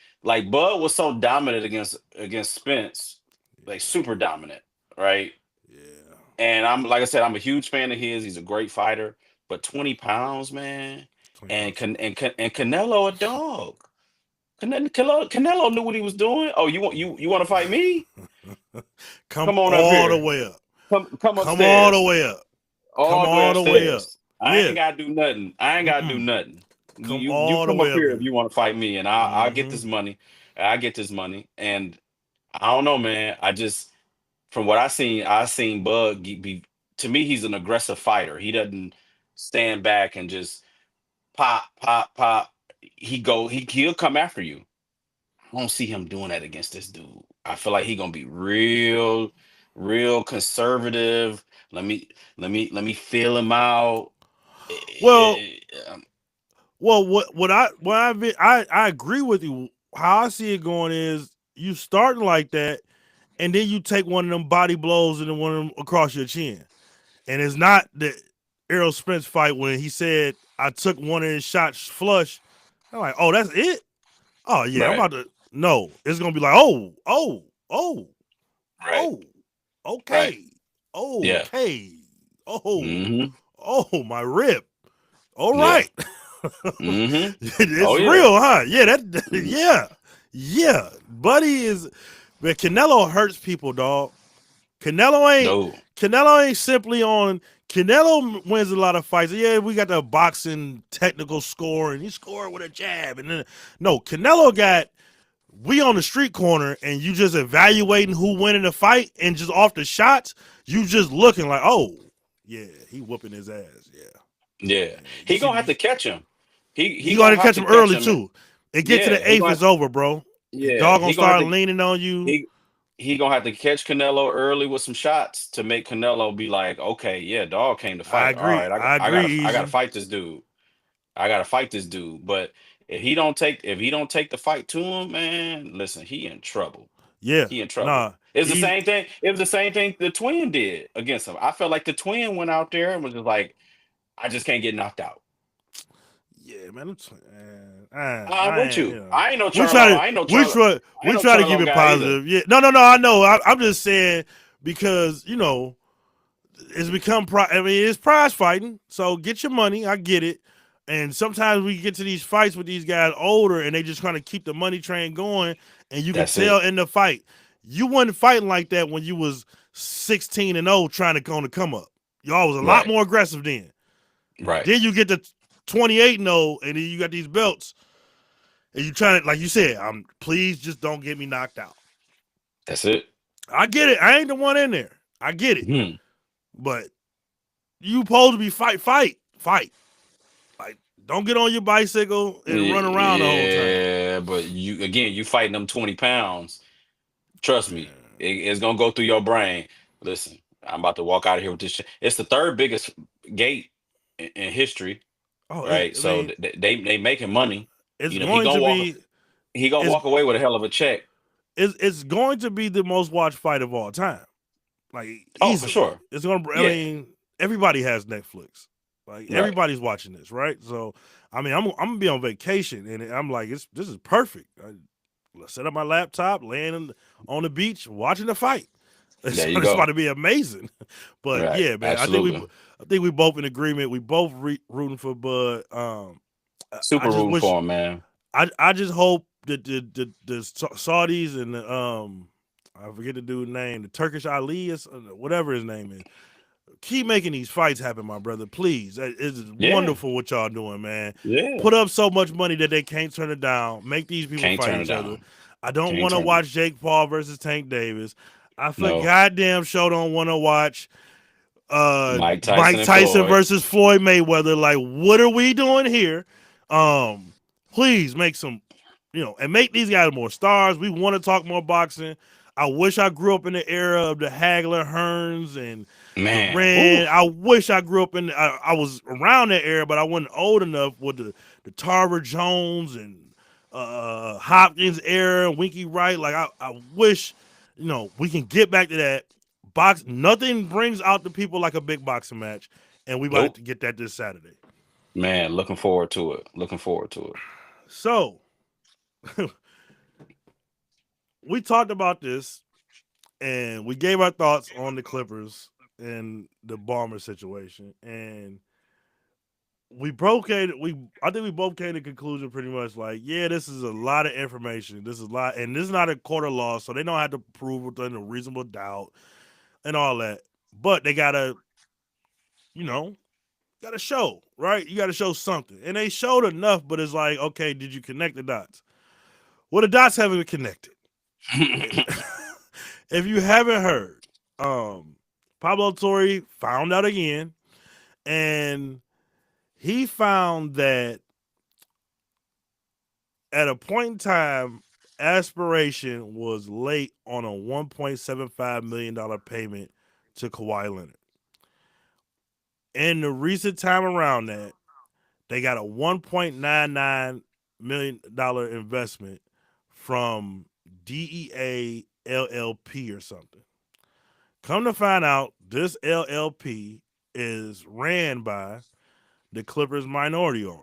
Speaker 2: Bud was so dominant against Spence, like super dominant, right?
Speaker 1: Yeah.
Speaker 2: And I'm like I said, I'm a huge fan of his. He's a great fighter, but 20 pounds, man,
Speaker 1: 20 pounds too much.
Speaker 2: And Canelo a dog. Canelo knew what he was doing. Oh, you want to fight me?
Speaker 1: Come
Speaker 2: Come on up
Speaker 1: all the
Speaker 2: here.
Speaker 1: way up.
Speaker 2: Come
Speaker 1: Come all the
Speaker 2: upstairs.
Speaker 1: way up. Come
Speaker 2: All the way
Speaker 1: all the way up.
Speaker 2: upstairs. I
Speaker 1: Yeah.
Speaker 2: ain't gotta do nothing. I ain't gotta do
Speaker 1: Mm-mm.
Speaker 2: nothing.
Speaker 1: Come
Speaker 2: You
Speaker 1: all the
Speaker 2: come
Speaker 1: way
Speaker 2: up
Speaker 1: up
Speaker 2: here if
Speaker 1: here.
Speaker 2: you want to fight me, and I'll get
Speaker 1: Mm-hmm.
Speaker 2: this money. I get this money, and I don't know, man. I just from what I seen Bud be to me. He's an aggressive fighter. He doesn't stand back and just pop, pop, pop. He'll come after you. I don't see him doing that against this dude. I feel like he gonna be real conservative. Let me feel him out.
Speaker 1: Well,
Speaker 2: Eh, um,
Speaker 1: I agree with you. How I see it going is you starting like that, and then you take one of them body blows and then one of them across your chin. And it's not the Errol Spence fight when he said I took one of his shots flush. I'm like, oh, that's it. Oh yeah, I'm
Speaker 2: Right,
Speaker 1: about to. No, it's gonna be like, oh,
Speaker 2: right,
Speaker 1: oh,
Speaker 2: right.
Speaker 1: okay,
Speaker 2: Yeah.
Speaker 1: okay, oh,
Speaker 2: Hmm.
Speaker 1: oh, my rib. All
Speaker 2: Yeah.
Speaker 1: right.
Speaker 2: Mm-hmm. Oh
Speaker 1: It's
Speaker 2: yeah.
Speaker 1: real, huh? Yeah, yeah. Buddy is, but Canelo hurts people, dog. Canelo ain't
Speaker 2: No.
Speaker 1: Canelo ain't simply on. Canelo wins a lot of fights. Yeah, we got the boxing technical score, and he scored with a jab, and then no, Canelo got we on the street corner, and you just evaluating who winning the fight, and just off the shots, you just looking like, oh yeah, he whooping his ass, yeah,
Speaker 2: Yeah.
Speaker 1: yeah. You
Speaker 2: He
Speaker 1: see,
Speaker 2: gonna have to catch him. He
Speaker 1: he gonna
Speaker 2: gonna have
Speaker 1: catch
Speaker 2: to
Speaker 1: him
Speaker 2: catch
Speaker 1: early
Speaker 2: him.
Speaker 1: too. It get to
Speaker 2: Yeah.
Speaker 1: the eighth, it's over, bro.
Speaker 2: Yeah.
Speaker 1: Dog gonna
Speaker 2: He gonna have
Speaker 1: start
Speaker 2: to
Speaker 1: leaning on you.
Speaker 2: he he gonna have to catch Canelo early with some shots to make Canelo be like, okay, yeah, dog came to
Speaker 1: I
Speaker 2: fight. All
Speaker 1: agree.
Speaker 2: right,
Speaker 1: I agree.
Speaker 2: I gotta
Speaker 1: Easy.
Speaker 2: fight this dude. I gotta fight this dude. But if he don't take the fight to him, man, listen, he in trouble.
Speaker 1: Yeah.
Speaker 2: He in trouble.
Speaker 1: Nah.
Speaker 2: It's the
Speaker 1: Easy.
Speaker 2: same thing. It was the same thing the twin did against him. I felt like the twin went out there and was just like, I just can't get knocked out.
Speaker 1: Yeah, man.
Speaker 2: I'm with
Speaker 1: You
Speaker 2: you.
Speaker 1: know,
Speaker 2: I ain't no
Speaker 1: we try
Speaker 2: Charlo.
Speaker 1: to
Speaker 2: I ain't no Charlo. I ain't
Speaker 1: we
Speaker 2: no
Speaker 1: try to keep
Speaker 2: Charlo
Speaker 1: it
Speaker 2: guy either.
Speaker 1: positive. Yeah, no. I know. I'm just saying because it's become. I mean, it's prize fighting. So get your money. I get it. And sometimes we get to these fights with these guys older, and they just trying to keep the money train going. And you can
Speaker 2: That's
Speaker 1: tell
Speaker 2: it.
Speaker 1: in the fight, you wasn't fighting like that when you was 16-0 trying to go on the come up. Y'all was a lot
Speaker 2: Right.
Speaker 1: more aggressive then.
Speaker 2: Right.
Speaker 1: Then you get to 28-0, and then you got these belts, and you trying to, like you said, please just don't get me knocked out.
Speaker 2: That's it.
Speaker 1: I get it. I ain't the one in there. I get it.
Speaker 2: Hmm.
Speaker 1: But you supposed to be fight. Like, don't get on your bicycle and run around the whole time.
Speaker 2: Yeah, but you fighting them 20 pounds. Trust me, it's gonna go through your brain. Listen, I'm about to walk out of here with this shit. It's the third biggest gate in history,
Speaker 1: Oh,
Speaker 2: right?
Speaker 1: I
Speaker 2: So
Speaker 1: mean,
Speaker 2: they making money.
Speaker 1: it's
Speaker 2: You know,
Speaker 1: going to be
Speaker 2: he gonna
Speaker 1: it's
Speaker 2: walk away with a hell of a check.
Speaker 1: it's going to be the most watched fight of all time. Like
Speaker 2: Oh, for
Speaker 1: easily.
Speaker 2: sure.
Speaker 1: It's gonna I
Speaker 2: Yeah,
Speaker 1: mean, everybody has Netflix. Like
Speaker 2: right.
Speaker 1: everybody's watching this, right? So I mean, I'm gonna be on vacation, and I'm like, this is perfect. I set up my laptop, laying on the beach, watching the fight.
Speaker 2: There you
Speaker 1: It's about
Speaker 2: go.
Speaker 1: to be amazing. But
Speaker 2: Right.
Speaker 1: yeah, man,
Speaker 2: Absolutely.
Speaker 1: I think we both in agreement. We both rooting for Bud. I
Speaker 2: Super
Speaker 1: just
Speaker 2: rooting
Speaker 1: wish.
Speaker 2: for him, man.
Speaker 1: I just hope that the Saudis and the I forget the dude's name, the Turkish Ali or whatever his name is, keep making these fights happen, my brother. Please, it's
Speaker 2: Yeah.
Speaker 1: wonderful what y'all doing, man.
Speaker 2: Yeah.
Speaker 1: Put up so much money that they can't turn it down. Make these people
Speaker 2: Can't
Speaker 1: fight
Speaker 2: turn it
Speaker 1: each other.
Speaker 2: down.
Speaker 1: I don't
Speaker 2: Can't
Speaker 1: want to
Speaker 2: turn it.
Speaker 1: watch Jake Paul versus Tank Davis. I for
Speaker 2: No.
Speaker 1: goddamn sure don't want to watch
Speaker 2: Mike Tyson
Speaker 1: Mike
Speaker 2: and
Speaker 1: Tyson
Speaker 2: Floyd.
Speaker 1: versus Floyd Mayweather. Like, what are we doing here? Please make some, and make these guys more stars. We want to talk more boxing. I wish I grew up in the era of the Hagler, Hearns, and the
Speaker 2: Man. Whew.
Speaker 1: Rand. I wish I grew up in. I was around that era, but I wasn't old enough with the Tarver Jones and Hopkins era, Winky Wright. Like I wish, we can get back to that. Nothing brings out the people like a big boxing match, and we about
Speaker 2: Nope.
Speaker 1: to get that this Saturday.
Speaker 2: Man, looking forward to it. Looking forward to it.
Speaker 1: So we talked about this, and we gave our thoughts on the Clippers and the Bomber situation, and I think we both came to the conclusion pretty much like, yeah, this is a lot of information. This is a lot, and this is not a quarter loss, so they don't have to prove within a reasonable doubt and all that. But they gotta, gotta show, right? You gotta show something. And they showed enough, but it's like, okay, did you connect the dots? Well, the dots haven't been connected. If you haven't heard, Pablo Torre found out again, and he found that at a point in time, Aspiration was late on a $1.75 million payment to Kawhi Leonard. In the recent time around that, they got a $1.99 million investment from DEA LLP or something. Come to find out, this LLP is ran by the Clippers' minority owner,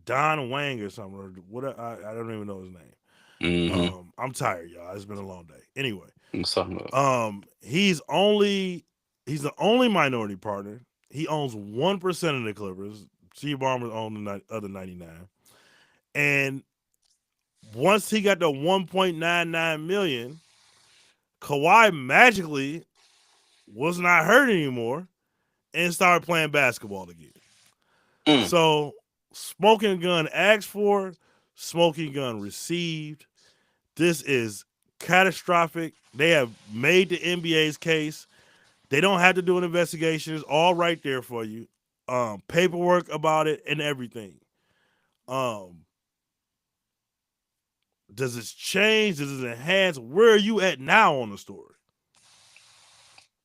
Speaker 1: Don Wang or something. Or what? I don't even know his name.
Speaker 2: Mm-hmm.
Speaker 1: I'm tired, y'all. It's been a long day. Anyway,
Speaker 2: Something else.
Speaker 1: he's the only minority partner. He owns 1% of the Clippers, Steve Ballmer owned the other 99. And once he got the 1.99 million, Kawhi magically was not hurt anymore and started playing basketball again. So smoking gun asked for, smoking gun received. This is catastrophic. They have made the NBA's case. They don't have to do an investigation. It's all right there for you. Paperwork about it and everything. Does this change? Does it enhance? Where are you at now on the story?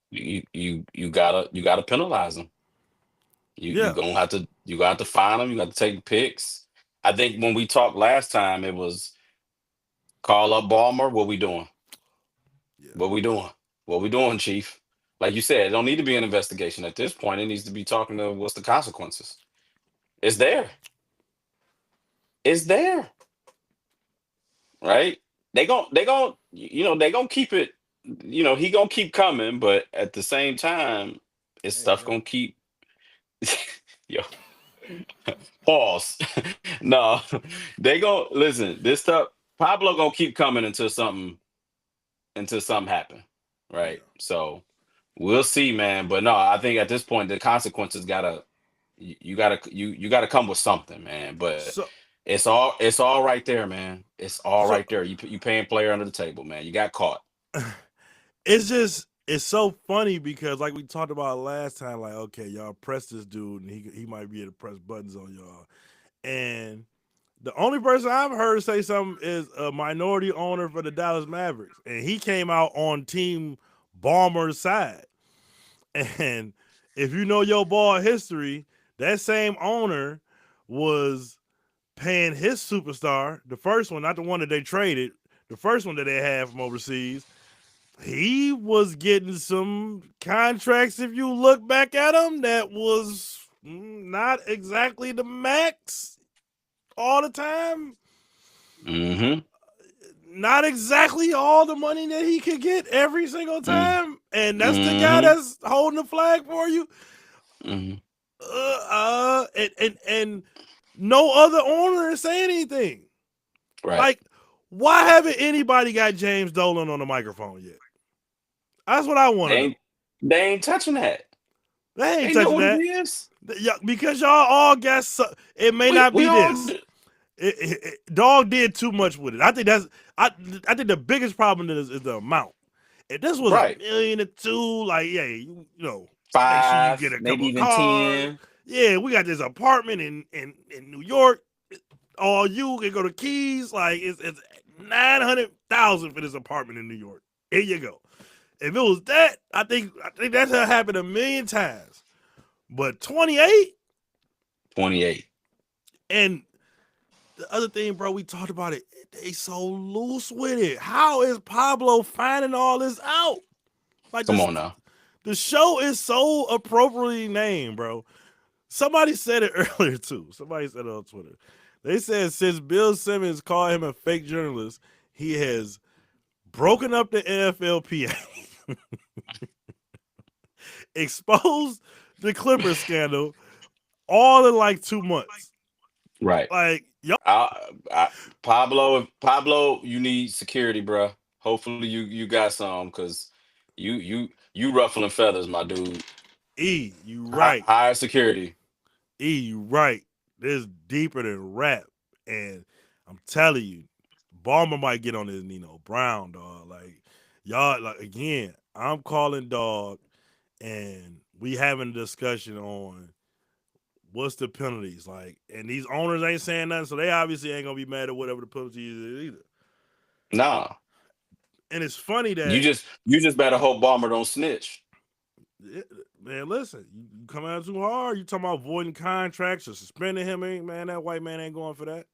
Speaker 2: You gotta penalize them. You gonna have to fine them. You got to take picks. I think when we talked last time, it was call up Balmer. What we doing?
Speaker 1: Yeah.
Speaker 2: What we doing? What we doing, Chief? Like you said, it don't need to be an investigation at this point. It needs to be talking to what's the consequences. It's there. It's there. Right? They gon' they gonna keep it. He gonna keep coming, but at the same time, his stuff gonna keep. Yo, pause. No, they gonna listen. This stuff, Pablo gonna keep coming until something happen. Right?
Speaker 1: Yeah.
Speaker 2: So we'll see, man. But no, I think at this point the consequences gotta you gotta come with something, man. But
Speaker 1: So
Speaker 2: it's all right there, man. It's all
Speaker 1: so
Speaker 2: right there. You paying player under the table, man. You got caught.
Speaker 1: it's so funny because like we talked about last time, like, okay, y'all press this dude and he might be able to press buttons on y'all. And the only person I've heard say something is a minority owner for the Dallas Mavericks. And he came out on Team Ballmer's side. And if you know your ball history, that same owner was paying his superstar, the first one, not the one that they traded, the first one that they had from overseas. He was getting some contracts, if you look back at him, that was not exactly the max all the time.
Speaker 2: Mm-hmm.
Speaker 1: Not exactly all the money that he could get every single time. And that's the guy
Speaker 2: Mm-hmm.
Speaker 1: that's holding the flag for you.
Speaker 2: Mm-hmm.
Speaker 1: And no other owner is saying anything.
Speaker 2: Right.
Speaker 1: Like, why haven't anybody got James Dolan on the microphone yet? That's what I want to know.
Speaker 2: They ain't touching that.
Speaker 1: They ain't
Speaker 2: They know
Speaker 1: touching
Speaker 2: what
Speaker 1: that.
Speaker 2: it is.
Speaker 1: Because y'all all got it may not
Speaker 2: We
Speaker 1: be
Speaker 2: all
Speaker 1: this. Dog did too much with it. I think think the biggest problem is the amount. If this was
Speaker 2: right.
Speaker 1: $1 million or $2 million, like, yeah, make sure you
Speaker 2: 5,
Speaker 1: get a
Speaker 2: maybe
Speaker 1: couple of
Speaker 2: even
Speaker 1: cars.
Speaker 2: 10.
Speaker 1: Yeah, we got this apartment in New York. All you can go to Keys. Like, it's $900,000 for this apartment in New York. Here you go. If it was that, I think that's happened 1,000,000 times. But 28.
Speaker 2: 28.
Speaker 1: And the other thing, bro, we talked about it. They so loose with it. How is Pablo finding all this out? Like,
Speaker 2: Come on now.
Speaker 1: The show is so appropriately named, bro. Somebody said it earlier too. Somebody said it on Twitter. They said since Bill Simmons called him a fake journalist, he has broken up the NFLPA, exposed the Clippers scandal, all in like 2 months.
Speaker 2: Right.
Speaker 1: Like, yo,
Speaker 2: Pablo, you need security, bro. Hopefully you got some, because you ruffling feathers, my dude.
Speaker 1: you right.
Speaker 2: Higher security.
Speaker 1: You right. This deeper than rap. And I'm telling you, Ballmer might get on his Nino Brown, dog. Like, y'all, like, again, I'm calling dog, and we having a discussion on what's the penalties. Like, and these owners ain't saying nothing, so they obviously ain't gonna be mad at whatever the penalty is either.
Speaker 2: Nah.
Speaker 1: And it's funny that
Speaker 2: You just better hope Balmer don't snitch.
Speaker 1: Man, listen, you come out too hard, you talking about voiding contracts or suspending him, man, that white man ain't going for that.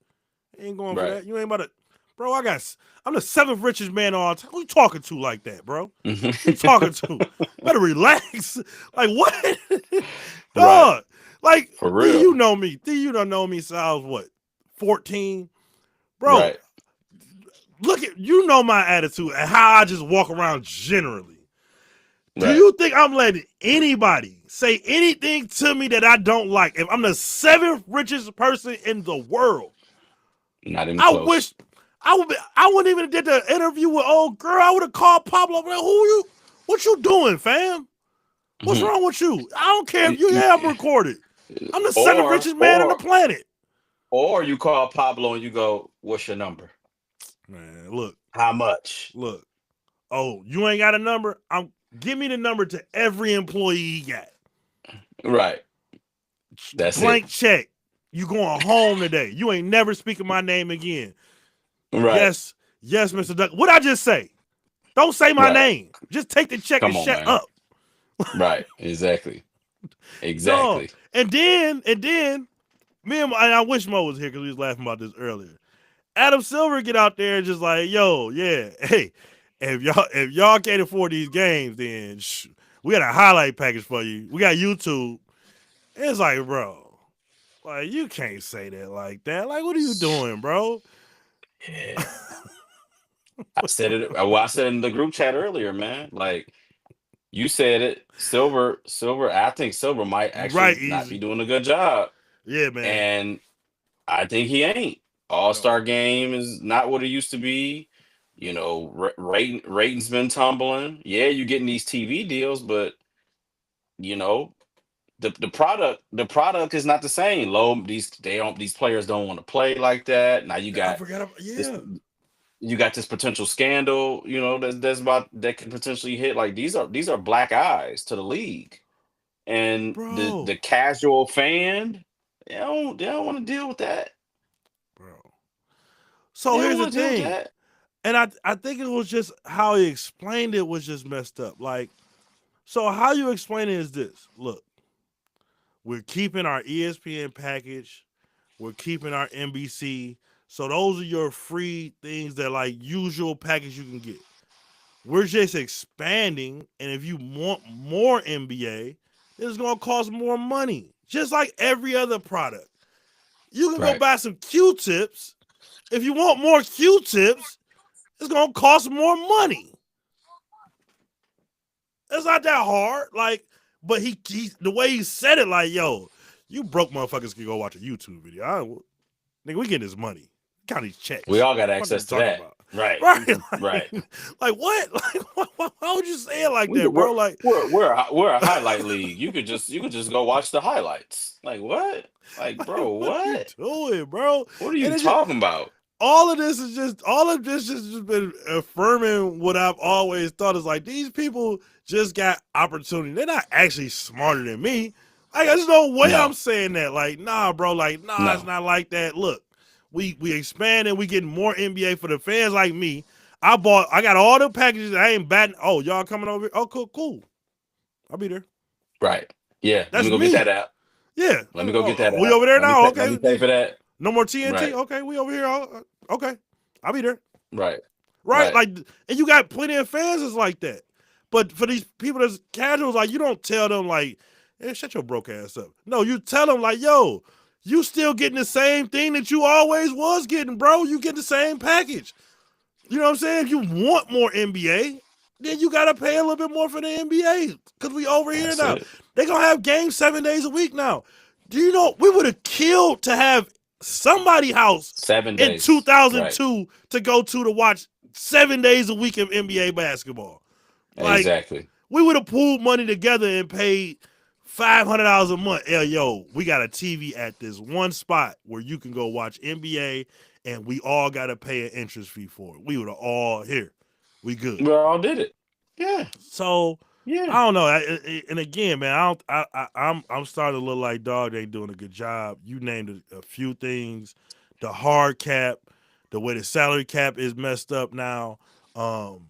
Speaker 1: He ain't going for that. You ain't about to, bro, I'm the 7th richest man on all time. Who you talking to like that, bro? Who you talking to? Better relax. Like, what? Dog.
Speaker 2: Right.
Speaker 1: Like,
Speaker 2: for real.
Speaker 1: You know me. You don't know me since I was, what, 14? Bro,
Speaker 2: right.
Speaker 1: Look at, my attitude and how I just walk around generally. Do
Speaker 2: Right.
Speaker 1: you think I'm letting anybody say anything to me that I don't like? If I'm the seventh richest person in the world,
Speaker 2: Not even
Speaker 1: I
Speaker 2: close.
Speaker 1: wish I wouldn't even have did the interview with old girl. I would have called Pablo. Who you? What you doing, fam? What's
Speaker 2: Mhm.
Speaker 1: wrong with you? I don't care if
Speaker 2: Y-
Speaker 1: you have
Speaker 2: y-
Speaker 1: recorded. I'm the seventh
Speaker 2: Or
Speaker 1: richest man on the
Speaker 2: or
Speaker 1: planet.
Speaker 2: or you call Pablo and you go, "What's your number?
Speaker 1: Man, look,
Speaker 2: How much?"
Speaker 1: look. Oh, you ain't got a number? Give me the number to every employee he got.
Speaker 2: Right. That's it.
Speaker 1: Blank check. You going home today. You ain't never speaking my name again.
Speaker 2: Right.
Speaker 1: Yes, yes, Mr. Duck. What I just say? Don't say my
Speaker 2: Right.
Speaker 1: name. Just take the check and
Speaker 2: Come on,
Speaker 1: shut
Speaker 2: man.
Speaker 1: up.
Speaker 2: Right. Exactly.
Speaker 1: Dog.
Speaker 2: Exactly.
Speaker 1: And then, and I wish Mo was here because we was laughing about this earlier. Adam Silver get out there and just like, yo, yeah, hey, if y'all can't afford these games, then we got a highlight package for you. We got YouTube. It's like, bro, like you can't say that like that. Like, what are you doing, bro?
Speaker 2: Yeah. I said it. Well, I said it in the group chat earlier, man. Like you said it. Silver. I think Silver might
Speaker 1: Right,
Speaker 2: actually not be
Speaker 1: easy.
Speaker 2: doing a good job,
Speaker 1: Yeah, man.
Speaker 2: and I think he ain't. All
Speaker 1: No,
Speaker 2: Star game is not what it used to be. Ratings been tumbling. Yeah, you're getting these TV deals, but you know the product is not the same. These players don't want to play like that. Now
Speaker 1: I forgot about
Speaker 2: this
Speaker 1: yeah,
Speaker 2: you got this potential scandal. That's about that could potentially hit. Like these are black eyes to the league, and the
Speaker 1: bro,
Speaker 2: casual fan they don't want to deal with that.
Speaker 1: bro.
Speaker 2: They
Speaker 1: So
Speaker 2: don't
Speaker 1: here's the
Speaker 2: want to deal with
Speaker 1: thing,
Speaker 2: that.
Speaker 1: and I think it was just how he explained it was just messed up. Like, so how you explain it is this: look, we're keeping our ESPN package, we're keeping our NBC. So those are your free things that like usual package you can get. We're just expanding, and if you want more NBA, it's gonna cost more money. Just like every other product. You can go
Speaker 2: Right.
Speaker 1: buy some Q-tips. If you want more Q-tips, it's gonna cost more money. It's not that hard. Like, but he the way he said it, like, yo, you broke motherfuckers can go watch a YouTube video. Nigga, we getting this money. Count these
Speaker 2: We
Speaker 1: checks.
Speaker 2: all got
Speaker 1: What are you
Speaker 2: access to
Speaker 1: talking
Speaker 2: that.
Speaker 1: about?
Speaker 2: Right.
Speaker 1: Right?
Speaker 2: Right.
Speaker 1: Like what? Like why would you say it like
Speaker 2: We
Speaker 1: that,
Speaker 2: could, we're
Speaker 1: bro? Like,
Speaker 2: we're a highlight league. You could just go watch the highlights. Like what? Like bro,
Speaker 1: what are you
Speaker 2: what?
Speaker 1: doing, bro?
Speaker 2: What are
Speaker 1: And
Speaker 2: you
Speaker 1: it just
Speaker 2: talking about?
Speaker 1: all of this has just been affirming what I've always thought is like these people just got opportunity. They're not actually smarter than me. Like, there's no way I'm
Speaker 2: No,
Speaker 1: saying that. Like, nah, bro. Like, nah, it's
Speaker 2: no.
Speaker 1: not like that. Look, we expanding. We getting more NBA for the fans like me. I got all the packages. I ain't batting. Oh, y'all coming over here? Oh, cool, cool. I'll be there.
Speaker 2: Right. Yeah. Let me
Speaker 1: That's
Speaker 2: go get that
Speaker 1: me.
Speaker 2: app.
Speaker 1: Yeah.
Speaker 2: Let me go get that
Speaker 1: We
Speaker 2: app.
Speaker 1: over there now.
Speaker 2: Let
Speaker 1: Okay.
Speaker 2: me pay for that.
Speaker 1: No more TNT.
Speaker 2: Right.
Speaker 1: Okay, we over here. Okay, I'll be there.
Speaker 2: Right.
Speaker 1: Right?
Speaker 2: Right.
Speaker 1: Like, and you got plenty of fans that's like that. But for these people that's casuals, like, you don't tell them like, "Hey, shut your broke ass up." No, you tell them like, "Yo, you still getting the same thing that you always was getting, bro. You get the same package." You know what I'm saying? If you want more NBA, then you gotta pay a little bit more for the NBA because we over here
Speaker 2: That's
Speaker 1: now.
Speaker 2: it.
Speaker 1: They gonna have games 7 days a week now. Do you know we would have killed to have somebody house
Speaker 2: 7
Speaker 1: in
Speaker 2: days. Right.
Speaker 1: 2002 to watch 7 days a week of NBA basketball? Like,
Speaker 2: Exactly.
Speaker 1: we would have pooled money together and paid $500 a month. Hey, yo, we got a TV at this one spot where you can go watch NBA, and we all got to pay an interest fee for it. We would have all here. We good.
Speaker 2: We all did it. Yeah.
Speaker 1: So
Speaker 2: Yeah.
Speaker 1: I don't know. And again, man, I don't. I'm starting to look like dog. They doing a good job. You named a few things. The hard cap, the way the salary cap is messed up now. Um,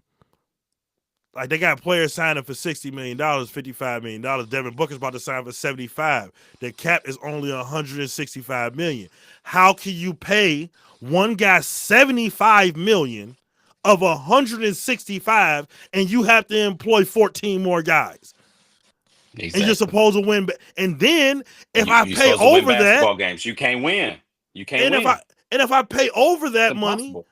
Speaker 1: like, they got players signing for $60 million, $55 million. Devin Booker's about to sign for 75. The cap is only 165 million. How can you pay one guy 75 million of 165 and you have to employ 14 more guys? And you're
Speaker 2: Exactly.
Speaker 1: supposed to win. And then if I
Speaker 2: You're
Speaker 1: pay
Speaker 2: supposed to win
Speaker 1: over that,
Speaker 2: basketball games. You can't win. You can't
Speaker 1: and if
Speaker 2: win.
Speaker 1: I and if I pay over
Speaker 2: It's
Speaker 1: that money,
Speaker 2: impossible.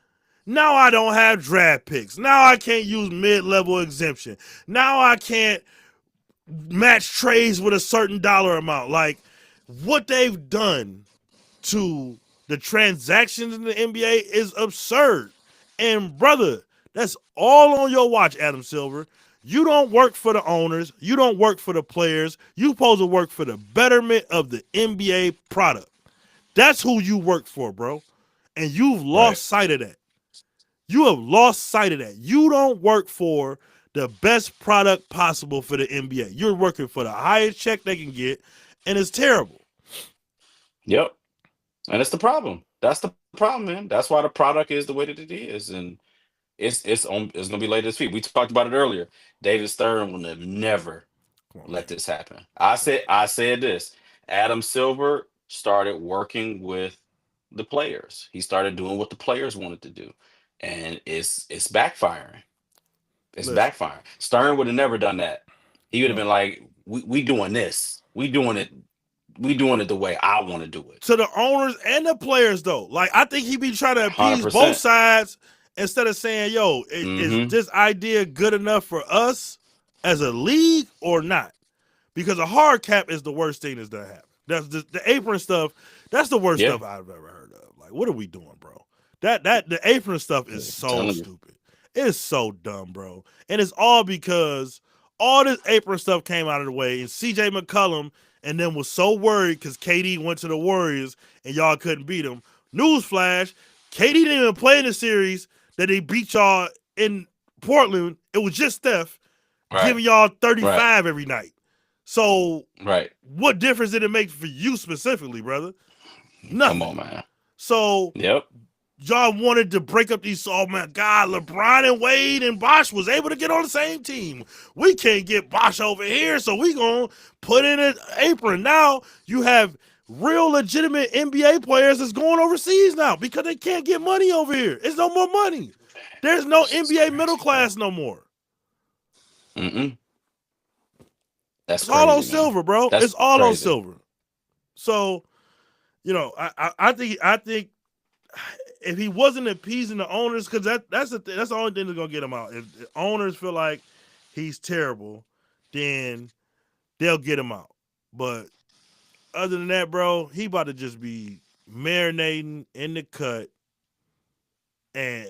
Speaker 1: Now I don't have draft picks. Now I can't use mid-level exemption. Now I can't match trades with a certain dollar amount. Like what they've done to the transactions in the NBA is absurd. And brother, that's all on your watch, Adam Silver. You don't work for the owners. You don't work for the players. You supposed to work for the betterment of the NBA product. That's who you work for, bro. And you've
Speaker 2: Right.
Speaker 1: lost sight of that. You have lost sight of that. You don't work for the best product possible for the NBA. You're working for the highest check they can get, and it's terrible.
Speaker 2: Yep. And it's the problem. That's the problem, man. That's why the product is the way that it is. And it's gonna be later this week. We talked about it earlier. David Stern would have never
Speaker 1: Come on,
Speaker 2: let
Speaker 1: man.
Speaker 2: this happen. I said this. Adam Silver started working with the players. He started doing what the players wanted to do. And it's backfiring. It's
Speaker 1: Listen,
Speaker 2: backfiring. Stern would have never done that. He would have been
Speaker 1: no.
Speaker 2: like, we doing this. We doing it the way I want to do it.
Speaker 1: To the owners and the players, though. Like, I think he be trying to appease both
Speaker 2: 100%.
Speaker 1: sides instead of saying, yo, is
Speaker 2: Mm-hmm.
Speaker 1: this idea good enough for us as a league or not? Because a hard cap is the worst thing that's done happen. That's the apron stuff. That's the worst
Speaker 2: Yeah.
Speaker 1: stuff I've ever heard of. Like, what are we doing, bro? That the apron stuff is
Speaker 2: I'm
Speaker 1: so
Speaker 2: telling you.
Speaker 1: stupid. It's so dumb, bro. And it's all because all this apron stuff came out of the way, and CJ McCollum and then was so worried because KD went to the Warriors and y'all couldn't beat him. Newsflash: KD didn't even play in the series that they beat y'all in Portland. It was just Steph
Speaker 2: Right.
Speaker 1: giving y'all
Speaker 2: Right.
Speaker 1: 35 every night. So
Speaker 2: Right.
Speaker 1: what difference did it make for you specifically, brother?
Speaker 2: Come on,
Speaker 1: Nothing.
Speaker 2: man.
Speaker 1: So
Speaker 2: Yep.
Speaker 1: y'all wanted to break up these. Oh my God, LeBron and Wade and Bosh was able to get on the same team. We can't get Bosh over here, so we gonna put in an apron. Now you have real legitimate NBA players that's going overseas now because they can't get money over here. It's no more money. There's no
Speaker 2: It's just
Speaker 1: NBA middle
Speaker 2: crazy, bro.
Speaker 1: class no more.
Speaker 2: Mm-mm. That's
Speaker 1: It's all on
Speaker 2: crazy, man.
Speaker 1: Silver, bro.
Speaker 2: That's
Speaker 1: It's all on
Speaker 2: crazy.
Speaker 1: Silver. So I think if he wasn't appeasing the owners, because that's the only thing that's gonna get him out. If the owners feel like he's terrible, then they'll get him out. But other than that, bro, he about to just be marinating in the cut and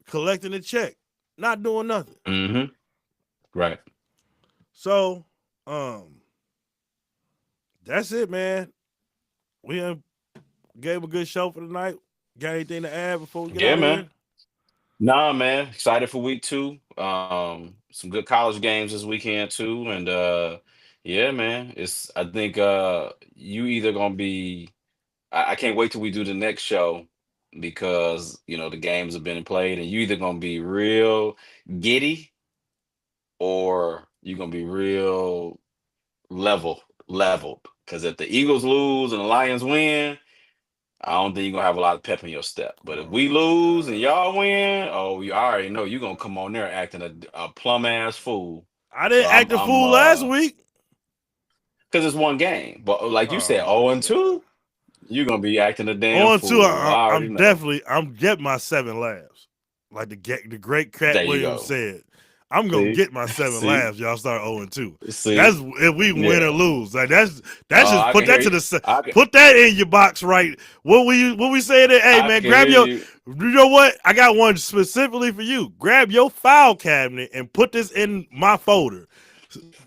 Speaker 1: collecting a check, not doing nothing.
Speaker 2: Mm-hmm. Right.
Speaker 1: So, that's it, man. We gave a good show for the night. Got anything to add before we get
Speaker 2: Yeah,
Speaker 1: out of
Speaker 2: man.
Speaker 1: here?
Speaker 2: Nah, man. Excited for week two. Some good college games this weekend too. And yeah, man. I think you either gonna be I can't wait till we do the next show because the games have been played and you either gonna be real giddy or you're gonna be real leveled. Because if the Eagles lose and the Lions win, I don't think you're gonna have a lot of pep in your step. But if
Speaker 1: Oh
Speaker 2: we
Speaker 1: my
Speaker 2: lose and
Speaker 1: God.
Speaker 2: y'all win, oh, you already know you're gonna come on there acting a plum ass fool.
Speaker 1: I
Speaker 2: So
Speaker 1: didn't
Speaker 2: I'm
Speaker 1: act a
Speaker 2: I'm
Speaker 1: fool last week.
Speaker 2: because it's one game. But like you
Speaker 1: Oh
Speaker 2: said,
Speaker 1: my
Speaker 2: 0 and
Speaker 1: God.
Speaker 2: 2, you're gonna be acting a damn
Speaker 1: On two,
Speaker 2: fool. I already know.
Speaker 1: I'm getting my 7 laughs. Like the great Cat
Speaker 2: There you
Speaker 1: Williams
Speaker 2: go.
Speaker 1: said. I'm gonna
Speaker 2: See?
Speaker 1: get my seven
Speaker 2: See?
Speaker 1: laughs. Y'all start 0-2.
Speaker 2: See?
Speaker 1: That's if we win or
Speaker 2: Yeah.
Speaker 1: lose. Like that's
Speaker 2: Oh,
Speaker 1: just
Speaker 2: I
Speaker 1: put
Speaker 2: can hear
Speaker 1: that to
Speaker 2: you.
Speaker 1: the
Speaker 2: I can
Speaker 1: put that in your box right. What we say that? Hey
Speaker 2: I
Speaker 1: man,
Speaker 2: can
Speaker 1: grab
Speaker 2: hear
Speaker 1: your.
Speaker 2: you.
Speaker 1: You know what? I got one specifically for you. Grab your file cabinet and put this in my folder.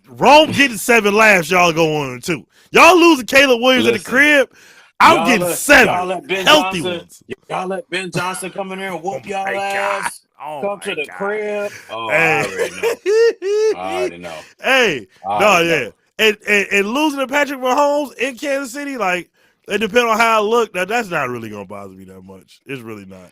Speaker 1: Rome getting 7 laughs. Y'all go 1-2. Y'all losing Caleb Williams at the
Speaker 2: Listen.
Speaker 1: crib. I'm
Speaker 2: Y'all
Speaker 1: getting
Speaker 2: let y'all
Speaker 1: 7
Speaker 2: let Ben
Speaker 1: healthy
Speaker 2: Johnson,
Speaker 1: ones.
Speaker 2: y'all let Ben Johnson come in here and
Speaker 1: Oh
Speaker 2: whoop y'all
Speaker 1: my God.
Speaker 2: ass.
Speaker 1: Oh
Speaker 2: Come to
Speaker 1: my
Speaker 2: the
Speaker 1: God.
Speaker 2: crib. Oh, I
Speaker 1: Hey.
Speaker 2: already know. I already know.
Speaker 1: Hey.
Speaker 2: I
Speaker 1: No,
Speaker 2: already
Speaker 1: yeah.
Speaker 2: know.
Speaker 1: And losing to Patrick Mahomes in Kansas City, like, it depends on how I look. That's not really gonna bother me that much. It's really not.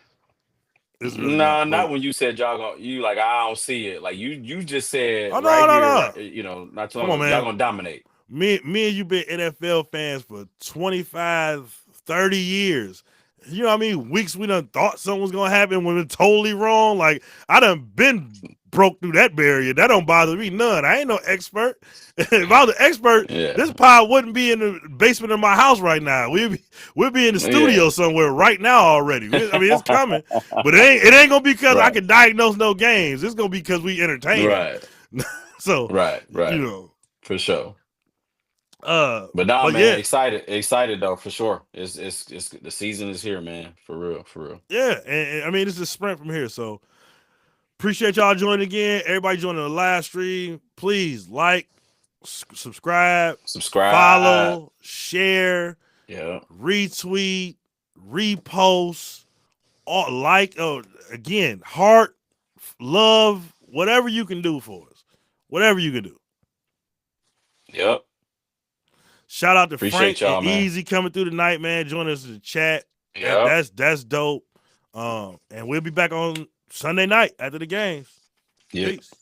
Speaker 1: It's really not.
Speaker 2: Nah,
Speaker 1: But
Speaker 2: not when you said y'all gonna you like I don't see it. Like you just said
Speaker 1: oh
Speaker 2: right
Speaker 1: no, no,
Speaker 2: here, right,
Speaker 1: no.
Speaker 2: not too long
Speaker 1: Come on,
Speaker 2: ago, y'all
Speaker 1: man.
Speaker 2: gonna dominate.
Speaker 1: Me and you been NFL fans for 25, 30 years. You know what I mean? Weeks we done thought something was gonna happen when it's totally wrong. Like I done been broke through that barrier. That don't bother me none. I ain't no expert. If I was an expert,
Speaker 2: Yeah.
Speaker 1: this pod wouldn't be in the basement of my house right now. We'd be in the studio somewhere right now already. I mean, it's coming, but it ain't gonna be because I can diagnose no games. It's gonna be because we entertaining.
Speaker 2: Right.
Speaker 1: So
Speaker 2: right.
Speaker 1: you know,
Speaker 2: for sure.
Speaker 1: but
Speaker 2: man,
Speaker 1: yeah,
Speaker 2: excited though for sure. It's the season is here, man. For real.
Speaker 1: Yeah, and I mean it's a sprint from here. So appreciate y'all joining again. Everybody joining the live stream. Please like, subscribe, follow, share, retweet, repost, again, heart, love, whatever you can do for us. Whatever you can do.
Speaker 2: Yep.
Speaker 1: Shout out to
Speaker 2: Appreciate
Speaker 1: Frank
Speaker 2: y'all,
Speaker 1: and
Speaker 2: man.
Speaker 1: Easy coming through tonight, man. Joining us in the chat.
Speaker 2: Yeah.
Speaker 1: That's dope. And we'll be back on Sunday night after the games.
Speaker 2: Yeah.
Speaker 1: Peace.